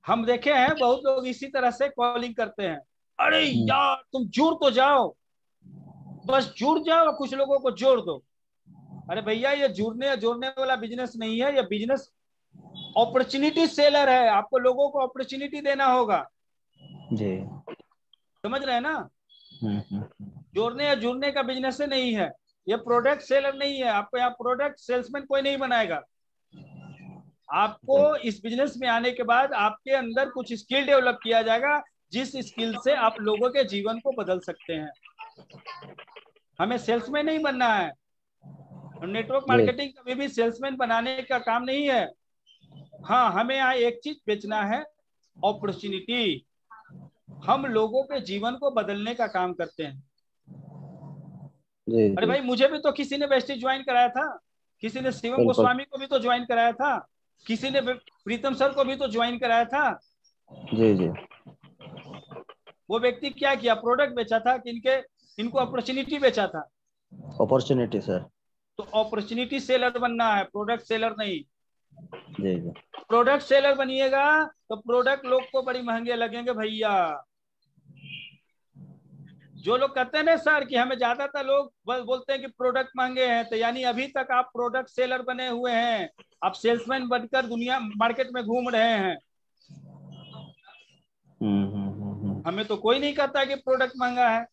हम देखे हैं बहुत लोग इसी तरह से कॉलिंग करते हैं, अरे यार तुम जुड़ तो जाओ, बस जुड़ जाओ, कुछ लोगों को जोड़ दो। अरे भैया ये जुड़ने या जोड़ने वाला बिजनेस नहीं है, ये बिजनेस अपॉर्चुनिटी सेलर है। आपको लोगों को अपॉर्चुनिटी देना होगा जी। समझ रहे हैं ना? जोड़ने या जुड़ने का बिजनेस नहीं है, ये प्रोडक्ट सेलर नहीं है। आपको यहाँ प्रोडक्ट सेल्समैन कोई नहीं बनाएगा। आपको इस बिजनेस में आने के बाद आपके अंदर कुछ स्किल डेवलप किया जाएगा, जिस स्किल से आप लोगों के जीवन को बदल सकते हैं। हमें सेल्समैन नहीं बनना है। नेटवर्क मार्केटिंग कभी भी सेल्समैन बनाने का काम नहीं है। हाँ, हमें यहाँ एक चीज बेचना है, अपॉर्चुनिटी। हम लोगों के जीवन को बदलने का काम करते हैं। अरे भाई मुझे भी तो किसी ने वेस्टेज ज्वाइन कराया था, किसी ने शिवम गोस्वामी को भी तो ज्वाइन कराया था, किसी ने प्रीतम सर को भी तो ज्वाइन कराया था। जी जी। वो व्यक्ति क्या किया? प्रोडक्ट बेचा था कि इनको अपॉर्चुनिटी बेचा था? Opportunity sir. तो अपॉर्चुनिटी सेलर बनना है, प्रोडक्ट सेलर नहीं। जी जी। प्रोडक्ट सेलर बनिएगा तो प्रोडक्ट लोग को बड़ी महंगे लगेंगे भैया। जो लोग कहते हैं ना सर कि हमें ज्यादातर लोग बोलते हैं कि प्रोडक्ट महंगे हैं, तो यानी अभी तक आप प्रोडक्ट सेलर बने हुए हैं, आप सेल्समैन बनकर दुनिया मार्केट में घूम रहे हैं। हमें तो कोई नहीं कहता कि प्रोडक्ट महंगा है,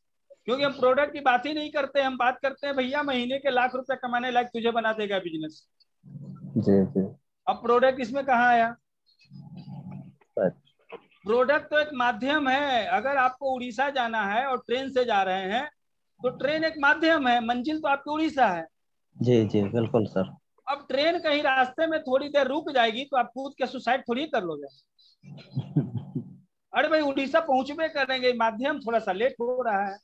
क्योंकि हम प्रोडक्ट की बात ही नहीं करते। हम बात करते हैं भैया महीने के लाख रुपए कमाने लायक तुझे बना देगा बिजनेस। जी जी। अब प्रोडक्ट इसमें कहाँ आया? प्रोडक्ट तो एक माध्यम है। अगर आपको उड़ीसा जाना है और ट्रेन से जा रहे हैं तो ट्रेन एक माध्यम है, मंजिल तो आपकी उड़ीसा है। जी जी बिल्कुल सर। अब ट्रेन कहीं रास्ते में थोड़ी देर रुक जाएगी तो आप कूद के सुसाइड थोड़ी कर लोगे। अरे भाई उड़ीसा पहुंचबे करेंगे, माध्यम थोड़ा सा लेट हो रहा है,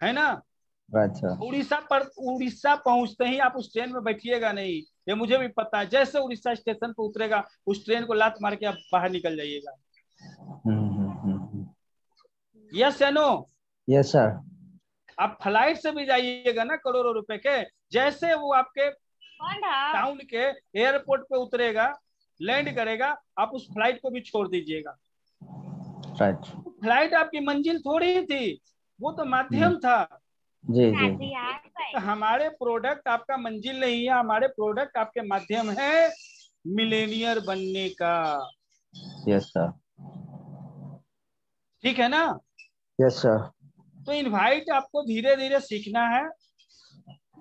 है ना? उड़ीसा पहुंचते ही आप उस ट्रेन में बैठिएगा नहीं, ये मुझे भी पता है। जैसे उड़ीसा स्टेशन पर उतरेगा उस ट्रेन को लात मार के आप बाहर निकल जाइएगा। यस या नो? Yes sir. आप फ्लाइट से भी जाइएगा ना करोड़ों रुपए के, जैसे वो आपके टाउन के एयरपोर्ट पे उतरेगा, लैंड करेगा, आप उस फ्लाइट को भी छोड़ दीजिएगा। राइट। फ्लाइट आपकी मंजिल थोड़ी थी, वो तो माध्यम था। जी जी। तो हमारे प्रोडक्ट आपका मंजिल नहीं है, हमारे प्रोडक्ट आपके माध्यम है मिलेनियर बनने का। Yes sir. ठीक है ना? Yes sir. तो इनवाइट आपको धीरे धीरे सीखना है।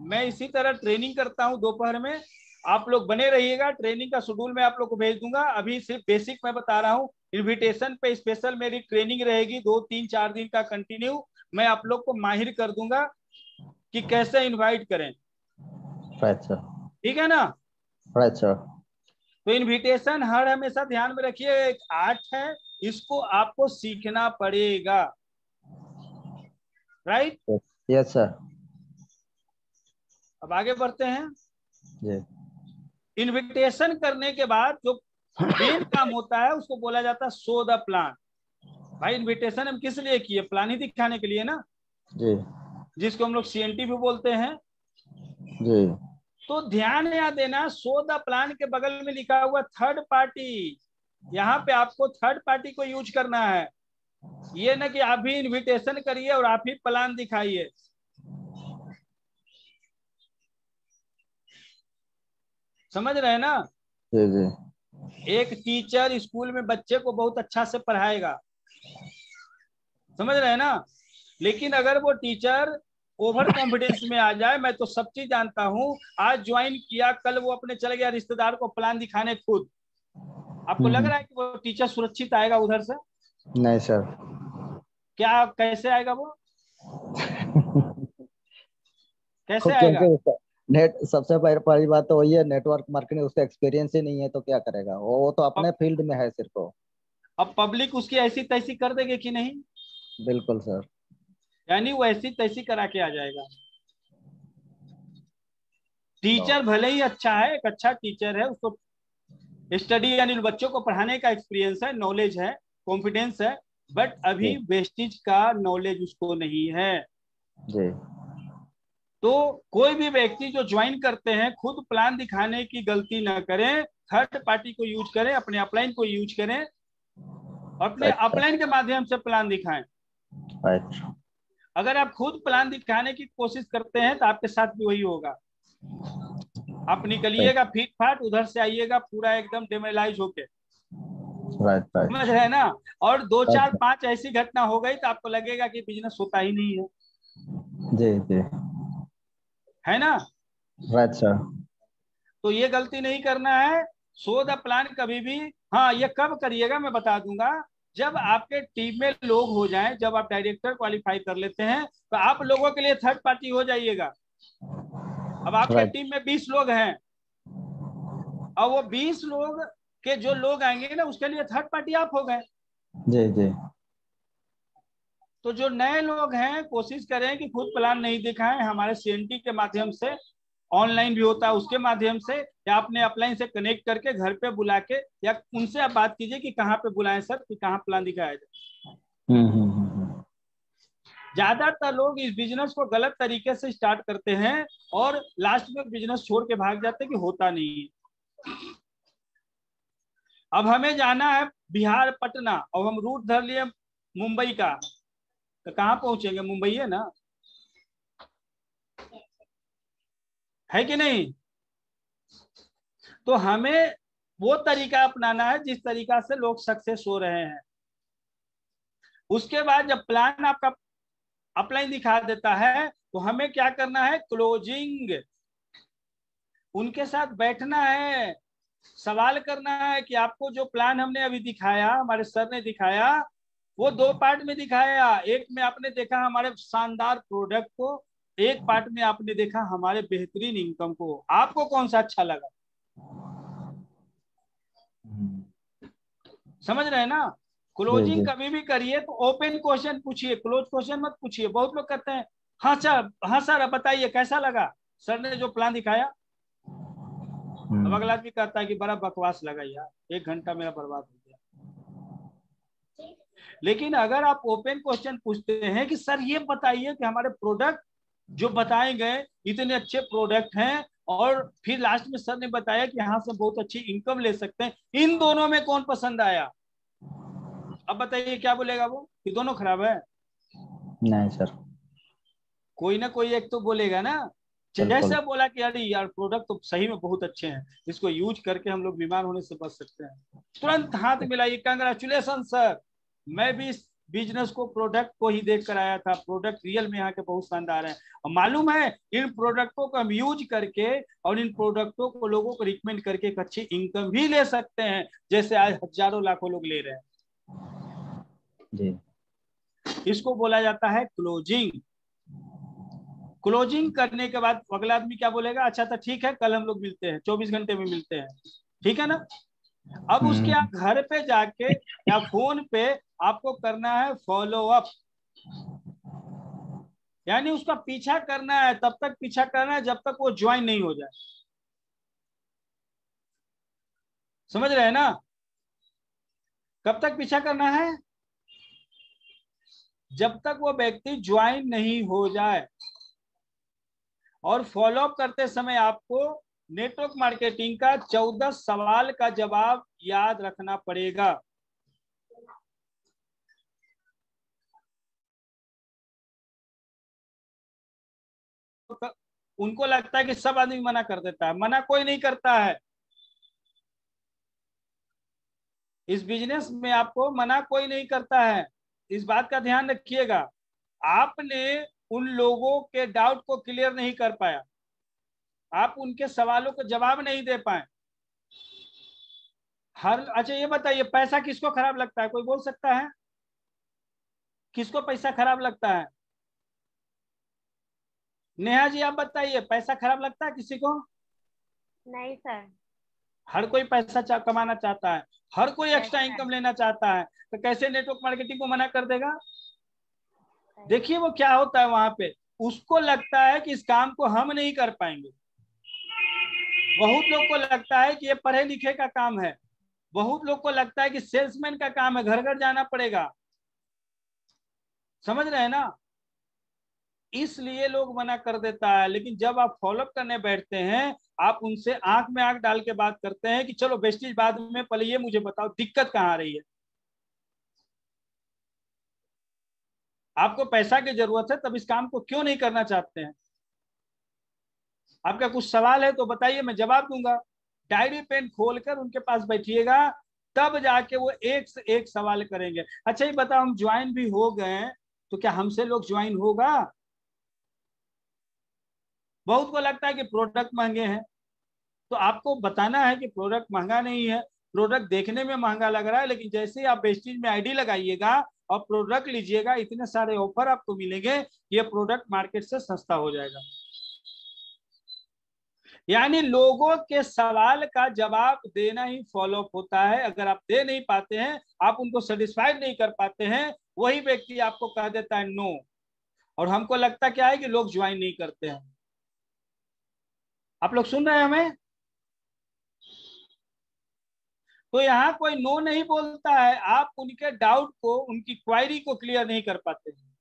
मैं इसी तरह ट्रेनिंग करता हूं दोपहर में, आप लोग बने रहिएगा। ट्रेनिंग का शेड्यूल मैं आप लोग को भेज दूंगा। अभी सिर्फ बेसिक मैं बता रहा हूँ। इनविटेशन पे स्पेशल मेरी ट्रेनिंग रहेगी 2-3-4 दिन का कंटिन्यू। मैं आप लोग को माहिर कर दूंगा कि कैसे इनवाइट करें। Right sir. ठीक है ना? Right sir. तो इनविटेशन हर हमेशा ध्यान में रखिए, एक आर्ट है, इसको आपको सीखना पड़ेगा। राइट? Yes sir. अब आगे बढ़ते हैं। जी। इनविटेशन करने के बाद जो मेन काम होता है उसको बोला जाता है शो द प्लान। भाई इनविटेशन हम किस लिए किए? प्लान ही दिखाने के लिए ना जी। जिसको हम लोग CNT भी बोलते हैं। जी। तो ध्यान यहाँ देना, शो द प्लान के बगल में लिखा हुआ थर्ड पार्टी। यहाँ पे आपको थर्ड पार्टी को यूज करना है। ये ना कि आप भी इनविटेशन करिए और आप ही प्लान दिखाइए। समझ रहे हैं ना? जी जी। एक टीचर स्कूल में बच्चे को बहुत अच्छा से पढ़ाएगा, समझ रहे हैं ना? लेकिन अगर वो टीचर ओवर कॉन्फिडेंस में आ जाए, मैं तो सब चीज जानता हूँ, आज ज्वाइन किया कल वो अपने चले गया रिश्तेदार को प्लान दिखाने खुद, आपको लग रहा है कि वो टीचर सुरक्षित आएगा उधर से? नहीं सर। क्या कैसे आएगा वो? कैसे आएगा? नेट सबसे पहली बात तो वही है, नेटवर्क मार्केटिंग उसका एक्सपीरियंस ही नहीं है तो क्या करेगा वो तो अपने फील्ड में है सिर्फ। अब पब्लिक उसकी ऐसी तैसी कर देगी कि नहीं? बिल्कुल सर। यानी वो ऐसी तैसी करा के आ जाएगा। टीचर भले ही अच्छा है, एक अच्छा टीचर है, उसको स्टडी यानी बच्चों को पढ़ाने का एक्सपीरियंस है, नॉलेज है, कॉन्फिडेंस है, बट अभी वेस्टेज का नॉलेज उसको नहीं है जी। तो कोई भी व्यक्ति जो ज्वाइन करते हैं खुद प्लान दिखाने की गलती ना करें, थर्ड पार्टी को यूज करें, अपने अपलाइन को यूज करें, अपने अपलाइन के माध्यम से प्लान दिखाएं। अगर आप खुद प्लान दिखाने की कोशिश करते हैं तो आपके साथ भी वही होगा, आप निकलिएगा फीट फाट, उधर से आइएगा पूरा एकदम डेमोरलाइज होके, समझ रहे हैं ना। और 2 4 5 ऐसी घटना हो गई तो आपको लगेगा कि बिजनेस होता ही नहीं है। जी जी, है ना। Right sir. तो ये गलती नहीं करना है। सो द प्लान कभी भी, हाँ ये कब करिएगा मैं बता दूंगा, जब आपके टीम में लोग हो जाएं, जब आप डायरेक्टर क्वालिफाई कर लेते हैं तो आप लोगों के लिए थर्ड पार्टी हो जाइएगा। अब आपके टीम में 20 लोग हैं और वो 20 लोग के जो लोग आएंगे ना उसके लिए थर्ड पार्टी आप हो गए। जी जी। तो जो नए लोग हैं कोशिश करें कि खुद प्लान नहीं दिखाएं, हमारे सीएनटी के माध्यम से, ऑनलाइन भी होता है उसके माध्यम से, या अपने अपलाइन से कनेक्ट करके घर पे बुला के, या उनसे आप बात कीजिए कि कहाँ पे बुलाएं सर, कि कहाँ प्लान दिखाया जाए। ज्यादातर लोग इस बिजनेस को गलत तरीके से स्टार्ट करते हैं और लास्ट में बिजनेस छोड़ के भाग जाते हैं कि होता नहीं है। अब हमें जाना है बिहार पटना और हम रूट धर लिए मुंबई का, तो कहाँ पहुंचेंगे? मुंबई है ना, है कि नहीं। तो हमें वो तरीका अपनाना है जिस तरीका से लोग सक्सेस हो रहे हैं। उसके बाद जब प्लान आपका अपलाइन दिखा देता है तो हमें क्या करना है? क्लोजिंग, उनके साथ बैठना है, सवाल करना है कि आपको जो प्लान हमने अभी दिखाया, हमारे सर ने दिखाया, वो 2 पार्ट में दिखाया। एक में आपने देखा हमारे शानदार प्रोडक्ट को, एक पार्ट में आपने देखा हमारे बेहतरीन इनकम को। आपको कौन सा अच्छा लगा? समझ रहे हैं ना। क्लोजिंग कभी भी करिए तो ओपन क्वेश्चन पूछिए, क्लोज क्वेश्चन मत पूछिए। बहुत लोग कहते हैं हाँ सर अब बताइए कैसा लगा सर ने जो प्लान दिखाया। अब अगला आदमी कहता है कि बड़ा बकवास लगा यार, 1 घंटा मेरा बर्बाद हो गया। लेकिन अगर आप ओपन क्वेश्चन पूछते हैं कि सर ये बताइए कि हमारे प्रोडक्ट जो बताए गए इतने अच्छे प्रोडक्ट हैं, और फिर लास्ट में सर ने बताया कि यहाँ से बहुत अच्छी इनकम ले सकते हैं, इन दोनों में कौन पसंद आया? अब बताइए क्या बोलेगा वो कि दोनों खराब है? नहीं सर, कोई ना कोई एक तो बोलेगा ना। जैसे बोला कि अरे यार प्रोडक्ट तो सही में बहुत अच्छे हैं, इसको यूज करके हम लोग बीमार होने से बच सकते हैं, तुरंत हाथ मिलाइए, कांग्रेचुलेशन सर, मैं भी इस बिजनेस को, प्रोडक्ट को ही देख कर आया था, प्रोडक्ट रियल में यहाँ के बहुत शानदार है, और मालूम है इन प्रोडक्टों को हम यूज करके और इन प्रोडक्टों को लोगों को रिकमेंड करके एक अच्छी इनकम भी ले सकते हैं, जैसे आज हजारों लाखों लोग ले रहे हैं जी। इसको बोला जाता है क्लोजिंग। क्लोजिंग करने के बाद अगला आदमी क्या बोलेगा? अच्छा तो ठीक है, कल हम लोग मिलते हैं, 24 घंटे में मिलते हैं, ठीक है ना। अब उसके आप घर पे जाके या फोन पे आपको करना है फॉलो अप, यानी उसका पीछा करना है, तब तक पीछा करना है जब तक वो ज्वाइन नहीं हो जाए। समझ रहे हैं ना। कब तक पीछा करना है? जब तक वो व्यक्ति ज्वाइन नहीं हो जाए। और फॉलोअप करते समय आपको नेटवर्क मार्केटिंग का 14 सवाल का जवाब याद रखना पड़ेगा। उनको लगता है कि सब आदमी मना कर देता है, मना कोई नहीं करता है। इस बिजनेस में आपको मना कोई नहीं करता है, इस बात का ध्यान रखिएगा। आपने उन लोगों के डाउट को क्लियर नहीं कर पाया, आप उनके सवालों को जवाब नहीं दे पाए। अच्छा ये बताइए, पैसा किसको खराब लगता है? कोई बोल सकता है किसको पैसा खराब लगता है? नेहा जी आप बताइए, पैसा खराब लगता है किसी को? नहीं सर। हर कोई पैसा कमाना चाहता है, हर कोई एक्स्ट्रा इनकम लेना चाहता है, तो कैसे नेटवर्क मार्केटिंग को मना कर देगा? देखिए वो क्या होता है वहां पे, उसको लगता है कि इस काम को हम नहीं कर पाएंगे, बहुत लोग को लगता है कि ये पढ़े लिखे का काम है, बहुत लोग को लगता है कि सेल्समैन का काम है, घर घर जाना पड़ेगा, समझ रहे हैं ना, इसलिए लोग मना कर देता है। लेकिन जब आप फॉलोअप करने बैठते हैं, आप उनसे आंख में आंख डाल के बात करते हैं कि चलो वेस्टेज बाद में, पहले ये मुझे बताओ दिक्कत कहाँ आ रही है, आपको पैसा की जरूरत है, तब इस काम को क्यों नहीं करना चाहते हैं? आपका कुछ सवाल है तो बताइए, मैं जवाब दूंगा। डायरी पेन खोलकर उनके पास बैठिएगा, तब जाके वो एक से एक सवाल करेंगे। अच्छा ये बताओ, हम ज्वाइन भी हो गए तो क्या हमसे लोग ज्वाइन होगा? बहुत को लगता है कि प्रोडक्ट महंगे हैं, तो आपको बताना है कि प्रोडक्ट महंगा नहीं है, प्रोडक्ट देखने में महंगा लग रहा है, लेकिन जैसे ही आप वेस्टेज में आईडी लगाइएगा और प्रोडक्ट लीजिएगा, इतने सारे ऑफर आपको मिलेंगे, ये प्रोडक्ट मार्केट से सस्ता हो जाएगा। यानी लोगों के सवाल का जवाब देना ही फॉलोअप होता है। अगर आप दे नहीं पाते हैं, आप उनको सेटिस्फाइड नहीं कर पाते हैं, वही व्यक्ति आपको कह देता है नो। और हमको लगता क्या है कि लोग ज्वाइन नहीं करते हैं। आप लोग सुन रहे हैं हमें? तो यहाँ कोई नो नहीं बोलता है, आप उनके डाउट को, उनकी क्वायरी को क्लियर नहीं कर पाते हैं।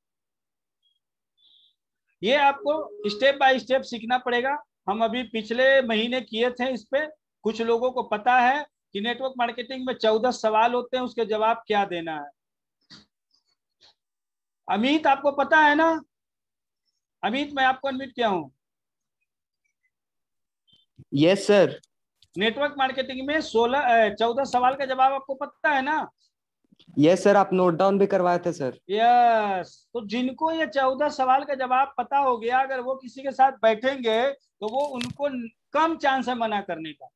ये आपको स्टेप बाय स्टेप सीखना पड़ेगा। हम अभी पिछले महीने किए थे इस पे। कुछ लोगों को पता है कि नेटवर्क मार्केटिंग में 14 सवाल होते हैं, उसके जवाब क्या देना है। अमित आपको पता है ना? अमित मैं आपको अनम्यूट किया हूँ। Yes sir. नेटवर्क मार्केटिंग में 14 सवाल का जवाब आपको पता है ना? यस सर, आप नोट डाउन भी करवाए थे सर। यस। तो जिनको ये 14 सवाल का जवाब पता हो गया, अगर वो किसी के साथ बैठेंगे तो वो उनको कम चांस है मना करने का।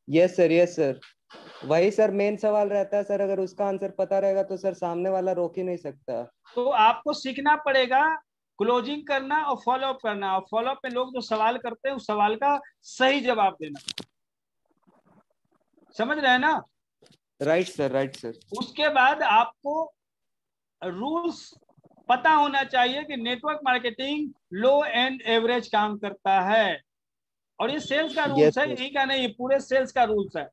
Yes sir, yes sir. वही सर मेन सवाल रहता है सर, अगर उसका आंसर पता रहेगा तो सर सामने वाला रोक ही नहीं सकता। तो आपको सीखना पड़ेगा क्लोजिंग करना और फॉलोअप करना, और फॉलोअप में लोग जो सवाल करते हैं उस सवाल का सही जवाब देना। समझ रहे हैं ना? Right sir, right sir. उसके बाद आपको रूल्स पता होना चाहिए कि network marketing low and average काम करता है, और ये सेल्स का रूल्स है, यही का नहीं, ये पूरे सेल्स का रूल्स है।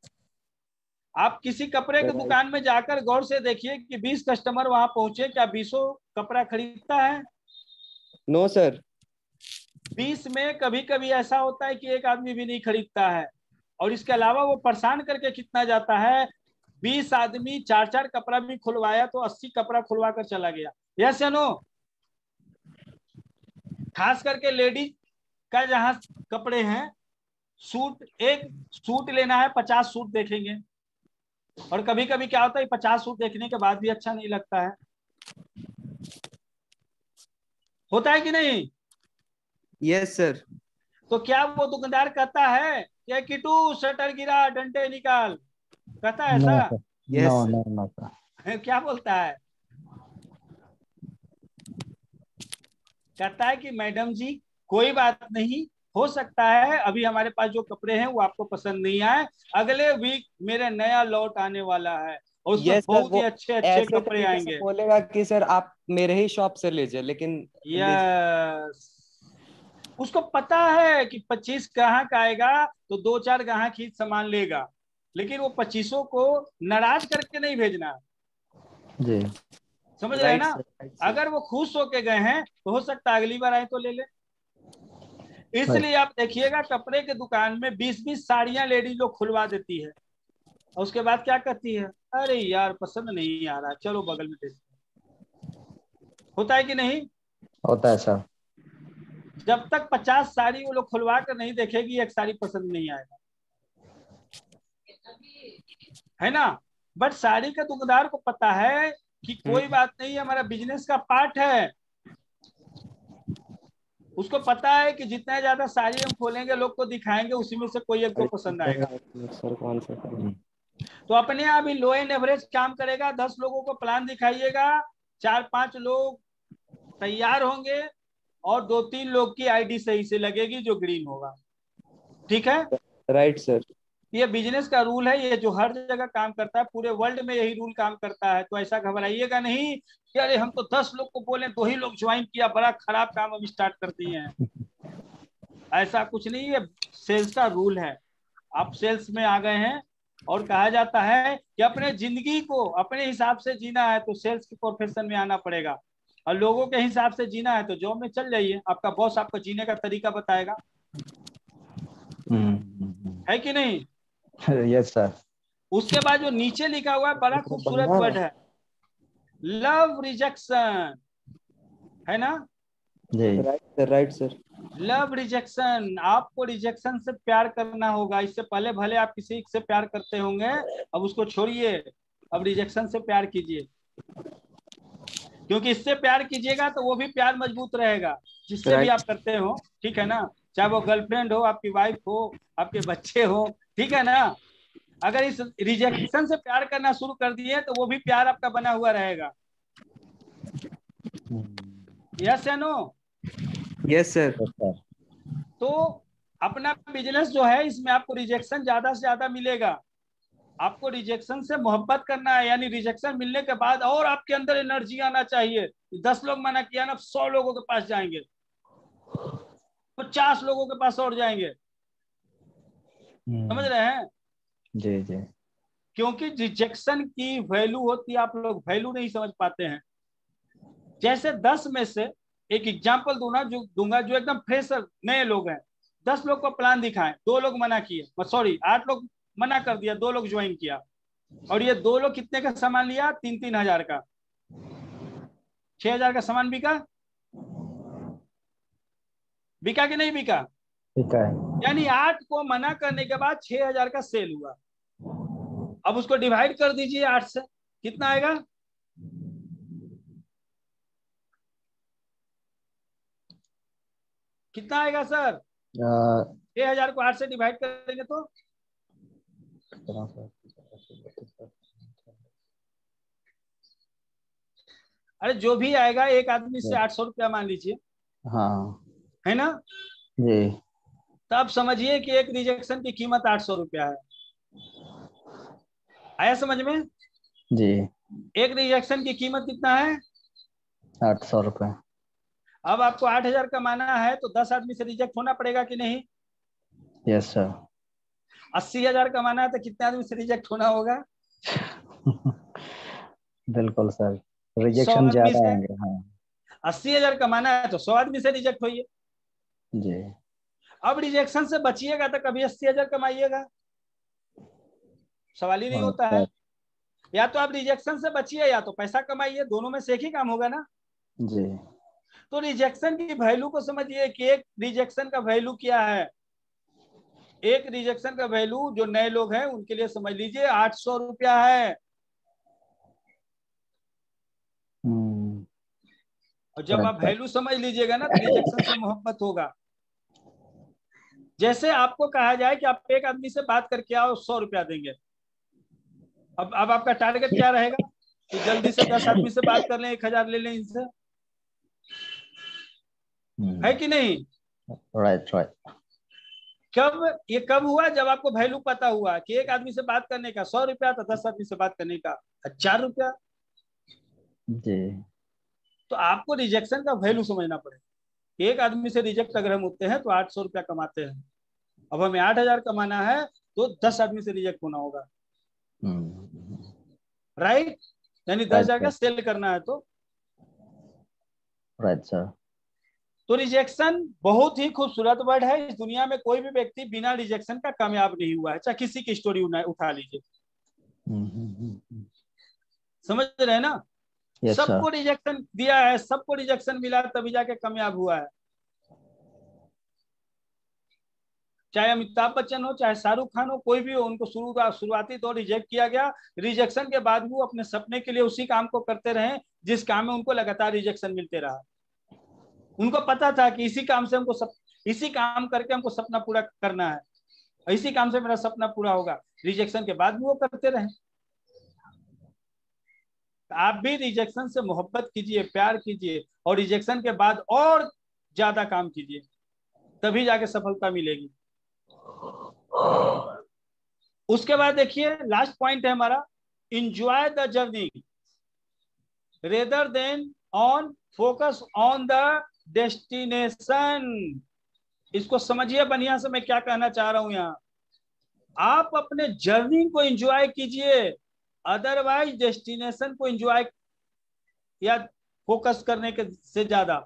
आप किसी कपड़े की दुकान में जाकर गौर से देखिए कि 20 कस्टमर वहां पहुंचे, क्या 20 कपड़ा खरीदता है? No sir. 20 में कभी कभी ऐसा होता है कि एक आदमी भी नहीं खरीदता है, और इसके अलावा वो परेशान करके कितना जाता है, 20 आदमी 4-4 कपड़ा भी खुलवाया तो 80 कपड़ा खुलवा कर चला गया। यस या नो? खास करके लेडीज का जहां कपड़े हैं, सूट, एक सूट लेना है 50 सूट देखेंगे, और कभी कभी क्या होता है 50 सूट देखने के बाद भी अच्छा नहीं लगता है। होता है कि नहीं? Yes sir. तो क्या वो दुकानदार कहता है कि किटू शटर गिरा डंडे निकाल, कहता है ऐसा? No no no sir. क्या बोलता है? कहता है कि मैडम जी कोई बात नहीं, हो सकता है अभी हमारे पास जो कपड़े हैं वो आपको पसंद नहीं आए, अगले वीक मेरे नया लॉट आने वाला है और उसमें बहुत ही अच्छे अच्छे कपड़े आएंगे। बोलेगा कि सर आप मेरे ही शॉप से लीजिए, लेकिन यस, उसको पता है कि 25 ग्राहक आएगा तो 2-4 ग्राहक ही सामान लेगा, लेकिन वो 25 को नाराज करके नहीं भेजना जी। समझ रहे हैं ना? अगर वो खुश होके गए हैं तो हो सकता है अगली बार आए तो ले ले। इसलिए आप देखिएगा कपड़े के दुकान में 20-20 साड़ियां लेडीज लोग खुलवा देती है, और उसके बाद क्या कहती है, अरे यार पसंद नहीं आ रहा, चलो बगल में देखते। होता है कि नहीं? होता है सर। जब तक 50 साड़ी वो लोग खुलवा कर नहीं देखेगी, एक साड़ी पसंद नहीं आएगा, है ना? बट साड़ी के दुकानदार को पता है कि कोई बात नहीं, हमारा बिजनेस का पार्ट है। उसको पता है कि जितना ज्यादा साड़ी हम खोलेंगे, लोग को दिखाएंगे, उसी में से कोई एक को पसंद आएगा। सर कौन सा? तो अपने आप ही लो एंड एवरेज काम करेगा। 10 लोगों को प्लान दिखाइएगा, 4-5 लोग तैयार होंगे और 2-3 लोग की आईडी सही से लगेगी जो ग्रीन होगा। ठीक है? Right sir. ये बिजनेस का रूल है, ये जो हर जगह काम करता है, पूरे वर्ल्ड में यही रूल काम करता है। तो ऐसा घबराइएगा नहीं कि अरे हम तो 10 लोग को बोले 2 ही लोग ज्वाइन किया, बड़ा खराब काम अभी स्टार्ट कर दिए हैं। ऐसा कुछ नहीं है, सेल्स का रूल है। आप सेल्स में आ गए हैं और कहा जाता है कि अपने जिंदगी को अपने हिसाब से जीना है तो सेल्स के प्रोफेशन में आना पड़ेगा, और लोगों के हिसाब से जीना है तो जॉब में चल जाइए, आपका बॉस आपको जीने का तरीका बताएगा। है कि नहीं? Yes sir. उसके बाद जो नीचे लिखा हुआ है बड़ा खूबसूरत वर्ड है, लव रिजेक्शन, है ना? जी राइट सर। लव रिजेक्शन, आपको रिजेक्शन से प्यार करना होगा। इससे पहले भले आप किसी से प्यार करते होंगे, अब उसको छोड़िए, अब रिजेक्शन से प्यार कीजिए, क्योंकि इससे प्यार कीजिएगा तो वो भी प्यार मजबूत रहेगा जिससे भी आप करते हो, ठीक है ना? चाहे वो गर्लफ्रेंड हो, आपकी वाइफ हो, आपके बच्चे हो, ठीक है ना? अगर इस रिजेक्शन से प्यार करना शुरू कर दिए तो वो भी प्यार आपका बना हुआ रहेगा। यस या नो? Yes sir. तो अपना बिजनेस जो है इसमें आपको रिजेक्शन ज्यादा से ज्यादा मिलेगा। आपको रिजेक्शन से मोहब्बत करना है, यानी रिजेक्शन मिलने के बाद और आपके अंदर एनर्जी आना चाहिए। 10 लोग मना किया ना, 100 लोगों के पास जाएंगे, 50 लोगों के पास और जाएंगे। समझ रहे हैं? जी जी। क्योंकि रिजेक्शन की वैल्यू होती है, आप लोग वैल्यू नहीं समझ पाते हैं। जैसे 10 में से एक एग्जाम्पल दूंगा जो एकदम फ्रेशर नए लोग हैं। 10 लोग को प्लान दिखाएं, 2 लोग मना किए, सॉरी 8 लोग मना कर दिया, 2 लोग ज्वाइन किया, और ये 2 लोग कितने का सामान लिया? 3-3 हजार का, 6,000 का सामान बिका? बिका कि नहीं बिका? बिका है। यानी 8 को मना करने के बाद 6,000 का सेल हुआ। अब उसको डिवाइड कर दीजिए 8 से, कितना आएगा? कितना आएगा सर? 6,000 को 8 से डिवाइड करेंगे तो अरे जो भी आएगा, एक आदमी से 800 रुपया मान लीजिए, हाँ है ना? जी। तो आप समझिए कि एक रिजेक्शन की कीमत 800 रुपया है। आया समझ में? जी। एक रिजेक्शन की कीमत कितना है? 800 रुपये। अब आपको 8,000 कमाना है तो 10 आदमी से रिजेक्ट होना पड़ेगा कि नहीं? Yes sir. 80,000 कमाना है तो कितने आदमी से रिजेक्ट होना होगा? बिल्कुल सर, 100 रिजेक्शन आदमी ज्यादा से। आएंगे। हाँ 80,000 कमाना है तो 100 आदमी से रिजेक्ट होइए। जी। अब रिजेक्शन से बचिएगा तो कभी 80,000 कमाइएगा? सवाल ही नहीं होता है। या तो आप रिजेक्शन से बचिए या तो पैसा कमाइए, दोनों में से एक ही काम होगा ना? जी। तो रिजेक्शन की वैल्यू को समझिए कि एक रिजेक्शन का वैल्यू क्या है। एक रिजेक्शन का वैल्यू जो नए लोग हैं उनके लिए समझ लीजिए 800 रुपया है। और जब आप वैल्यू समझ लीजिएगा ना तो रिजेक्शन से मोहब्बत होगा। जैसे आपको कहा जाए कि आप एक आदमी से बात करके आओ, 100 रुपया देंगे। अब आपका टारगेट क्या रहेगा कि जल्दी से 10 आदमी से बात कर लें, 1,000 ले लें इनसे, है कि नहीं? Right right. कब हुआ? जब आपको वैल्यू पता हुआ कि एक आदमी से बात करने का 100 रुपया तो 10 आदमी से बात करने का 4 रुपया। जी। तो आपको रिजेक्शन का वैल्यू समझना पड़ेगा। एक आदमी से रिजेक्ट अगर हम होते हैं तो 800 रुपया कमाते हैं, अब हमें 8,000 कमाना है तो 10 आदमी से रिजेक्ट होना होगा। राइट? यानी 10,000 का सेल करना है तो राइट सर। तो रिजेक्शन बहुत ही खूबसूरत वर्ड है। इस दुनिया में कोई भी व्यक्ति बिना रिजेक्शन का कामयाब नहीं हुआ है, चाहे किसी की स्टोरी उठा लीजिए। समझ रहे हैं ना? सबको रिजेक्शन दिया है, सबको रिजेक्शन मिला तभी जाके कामयाब हुआ है। चाहे अमिताभ बच्चन हो, चाहे शाहरुख खान हो, कोई भी हो, उनको शुरुआती तो रिजेक्ट किया गया। रिजेक्शन के बाद भी वो अपने सपने के लिए उसी काम को करते रहे जिस काम में उनको लगातार रिजेक्शन मिलते रहा। उनको पता था कि इसी काम से इसी काम करके हमको सपना पूरा करना है, इसी काम से मेरा सपना पूरा होगा। रिजेक्शन के बाद भी वो करते रहे। आप भी रिजेक्शन से मोहब्बत कीजिए, प्यार कीजिए, और रिजेक्शन के बाद और ज्यादा काम कीजिए, तभी जाके सफलता मिलेगी। उसके बाद देखिए लास्ट पॉइंट है हमारा, enjoy the journey rather than on focus on the destination. इसको समझिए बढ़िया से मैं क्या कहना चाह रहा हूं यहाँ। आप अपने जर्नी को एंजॉय कीजिए, अदरवाइज डेस्टिनेशन को एंजॉय या फोकस करने के से ज्यादा।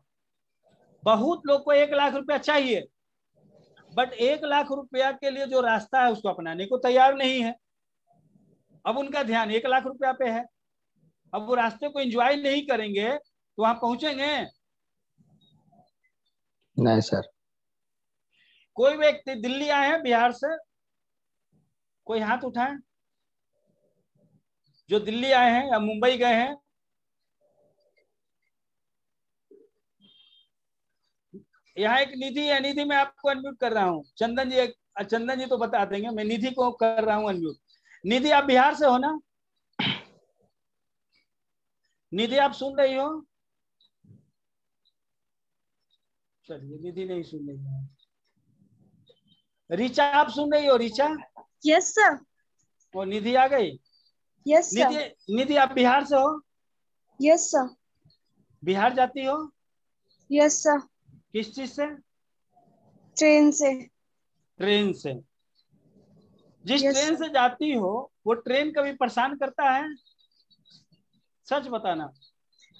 बहुत लोग को 1 लाख रुपया चाहिए, बट 1 लाख रुपया के लिए जो रास्ता है उसको अपनाने को तैयार नहीं है। अब उनका ध्यान 1 लाख रुपया पे है, अब वो रास्ते को एंजॉय नहीं करेंगे तो वहां पहुंचेंगे? नहीं सर। कोई व्यक्ति दिल्ली आए हैं बिहार से, कोई हाथ उठाए जो दिल्ली आए हैं या मुंबई गए हैं? यहाँ एक निधि है, निधि मैं आपको अनम्यूट कर रहा हूँ। चंदन जी तो बता देंगे, मैं निधि को कर रहा हूँ अनम्यूट। निधि आप बिहार से हो ना? निधि आप सुन रही हो? चलिए, निधि नहीं सुन रही है। ऋचा आप सुन रही हो? ऋचा? Yes sir. वो निधि आ गई? Yes sir. निधि आप बिहार से हो? Yes sir. बिहार जाती हो? Yes sir. किस चीज से? ट्रेन से। ट्रेन से। जिस Yes, ट्रेन sir. से जाती हो वो ट्रेन कभी परेशान करता है? सच बताना।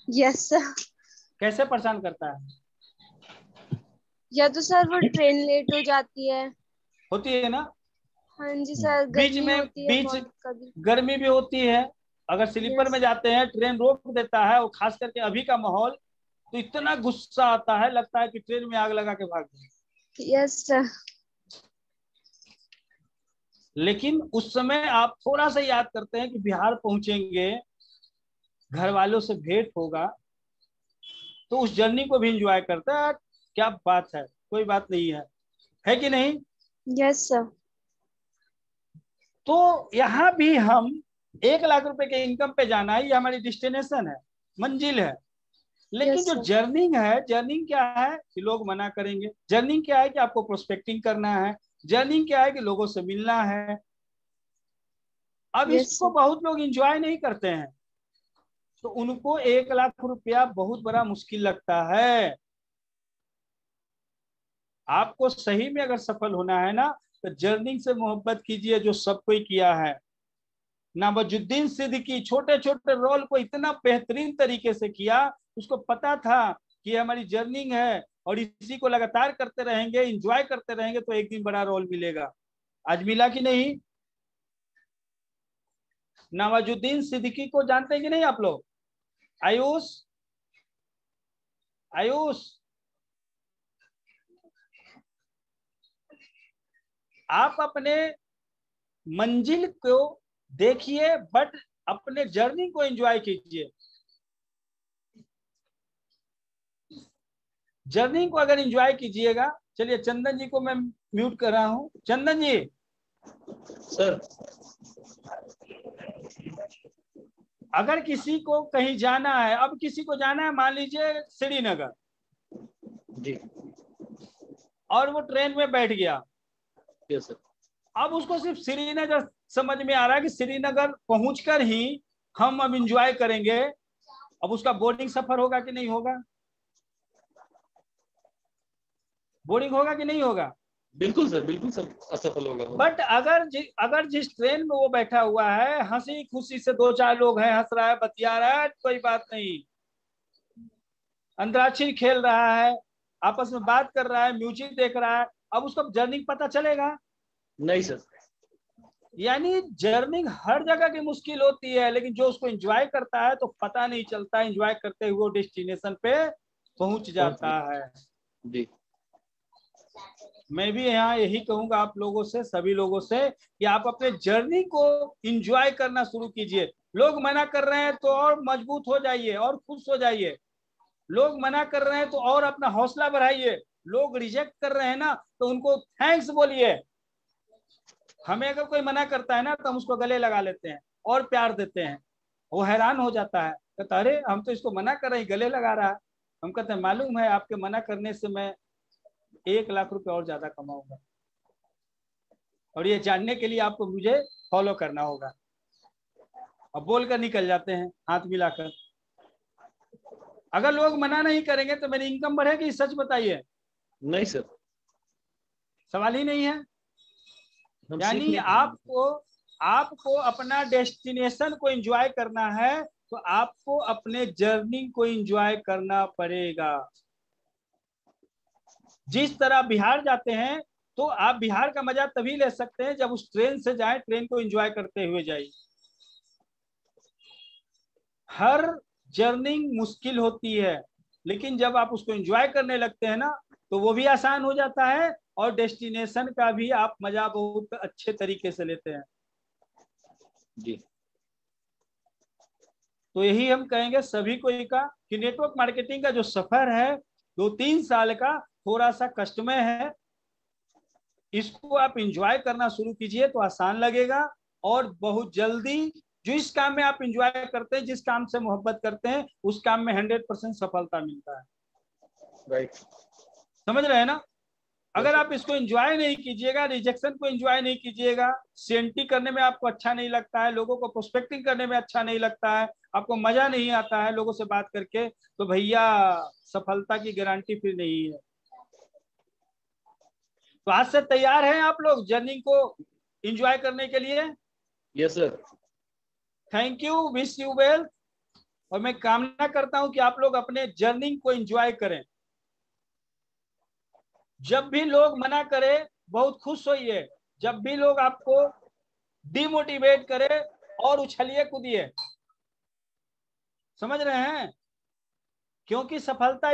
Yes sir. कैसे परेशान करता है? या तो सर वो ट्रेन लेट हो जाती है। होती है ना? हाँ जी सर। बीच गर्मी में होती है बहुत कभी। गर्मी भी होती है। अगर स्लीपर Yes. में जाते हैं ट्रेन रोक देता है, और खास करके अभी का माहौल तो इतना गुस्सा आता है, लगता है कि ट्रेन में आग लगा के भाग जाए। Yes sir. लेकिन उस समय आप थोड़ा सा याद करते हैं कि बिहार पहुंचेंगे, घर वालों से भेंट होगा, तो उस जर्नी को भी एंजॉय करता है। क्या बात है, कोई बात नहीं है कि नहीं? Yes sir. तो यहाँ भी हम 1 लाख रुपए के इनकम पे जाना है, ये हमारी डेस्टिनेशन है, मंजिल है। लेकिन Yes, जो sir. जर्निंग है, जर्निंग क्या है कि लोग मना करेंगे। जर्निंग क्या है कि आपको प्रोस्पेक्टिंग करना है। जर्निंग क्या है कि लोगों से मिलना है। अब Yes, इसको sir. बहुत लोग एंजॉय नहीं करते हैं, तो उनको 1 लाख रुपया बहुत बड़ा मुश्किल लगता है। आपको सही में अगर सफल होना है ना, तो जर्निंग से मोहब्बत कीजिए, जो सब कोई किया है। नवाजुद्दीन सिद्दीकी छोटे छोटे रोल को इतना बेहतरीन तरीके से किया, उसको पता था कि हमारी जर्निंग है और इसी को लगातार करते रहेंगे, एंजॉय करते रहेंगे तो एक दिन बड़ा रोल मिलेगा। आज मिला कि नहीं? नवाजुद्दीन सिद्दीकी को जानते हैं कि नहीं आप लोग? आयुष, आयुष, आप अपने मंजिल को देखिए, बट अपने जर्नी को एंजॉय कीजिए। जर्नी को अगर एंजॉय कीजिएगा। चलिए, चंदन जी को मैं म्यूट कर रहा हूं। चंदन जी सर, अगर किसी को कहीं जाना है, अब किसी को जाना है मान लीजिए श्रीनगर जी, और वो ट्रेन में बैठ गया। Yes sir. अब उसको सिर्फ श्रीनगर समझ में आ रहा है कि श्रीनगर पहुंचकर ही हम अब एंजॉय करेंगे। अब उसका बोर्डिंग सफर होगा कि नहीं होगा? बोरिंग होगा कि नहीं होगा? बिल्कुल सर, बिल्कुल सर, असफल होगा। बट अगर जिस ट्रेन में वो बैठा हुआ है, हंसी खुशी से 2-4 लोग हैं, हंस रहा है, बतिया रहा है, कोई बात नहीं, अंतराक्षरी खेल रहा है, आपस में बात कर रहा है, म्यूजिक देख रहा है, अब उसको जर्निंग पता चलेगा? नहीं सर। यानी जर्निंग हर जगह की मुश्किल होती है, लेकिन जो उसको एंजॉय करता है तो पता नहीं चलता, एंजॉय करते हुए डेस्टिनेशन पे पहुंच जाता है। जी, मैं भी यहाँ यही कहूंगा आप लोगों से, सभी लोगों से, कि आप अपने जर्नी को एंजॉय करना शुरू कीजिए। लोग मना कर रहे हैं तो और मजबूत हो जाइए और खुश हो जाइए। लोग मना कर रहे हैं तो और अपना हौसला बढ़ाइए। लोग रिजेक्ट कर रहे हैं ना, तो उनको थैंक्स बोलिए। हमें अगर कोई मना करता है ना, तो हम उसको गले लगा लेते हैं और प्यार देते हैं। वो हैरान हो जाता है, कहता अरे हम तो इसको मना कर रहे हैं, गले लगा रहा है। हम कहते हैं मालूम है, आपके मना करने से मैं 1 लाख रुपए और ज्यादा कमाऊंगा। और ये जानने के लिए आपको मुझे फॉलो करना होगा। अब बोलकर निकल जाते हैं हाथ मिलाकर। अगर लोग मना नहीं करेंगे तो मेरी इनकम बढ़ेगी? सच बताइए। नहीं सर। सवाल ही नहीं है। हम यानी सीखने आपको अपना डेस्टिनेशन को एंजॉय करना है, तो आपको अपने जर्नी को एंजॉय करना पड़ेगा। जिस तरह बिहार जाते हैं तो आप बिहार का मजा तभी ले सकते हैं जब उस ट्रेन से जाएं, ट्रेन को एंजॉय करते हुए जाइए। हर जर्नी मुश्किल होती है, लेकिन जब आप उसको एंजॉय करने लगते हैं ना, तो वो भी आसान हो जाता है और डेस्टिनेशन का भी आप मजा बहुत अच्छे तरीके से लेते हैं। जी। तो यही हम कहेंगे सभी को का कि नेटवर्क मार्केटिंग का जो सफर है 2-3 साल का थोड़ा सा कष्टमय है, इसको आप एंजॉय करना शुरू कीजिए तो आसान लगेगा, और बहुत जल्दी जो इस काम में आप एंजॉय करते हैं, जिस काम से मोहब्बत करते हैं, उस काम में 100% सफलता मिलता है। राइट, समझ रहे हैं ना? अगर आप इसको एंजॉय नहीं कीजिएगा, रिजेक्शन को एंजॉय नहीं कीजिएगा, सीएनटी करने में आपको अच्छा नहीं लगता है, लोगों को प्रोस्पेक्टिंग करने में अच्छा नहीं लगता है, आपको मजा नहीं आता है लोगों से बात करके, तो भैया सफलता की गारंटी फिर नहीं है। तो आज से तैयार हैं आप लोग जर्नी को एंजॉय करने के लिए? Yes sir. Thank you, wish you well. और मैं कामना करता हूं कि आप लोग अपने जर्नी को एंजॉय करें। जब भी लोग मना करें बहुत खुश होइए, जब भी लोग आपको डिमोटिवेट करे और उछलिए कूदिए। समझ रहे हैं? क्योंकि सफलता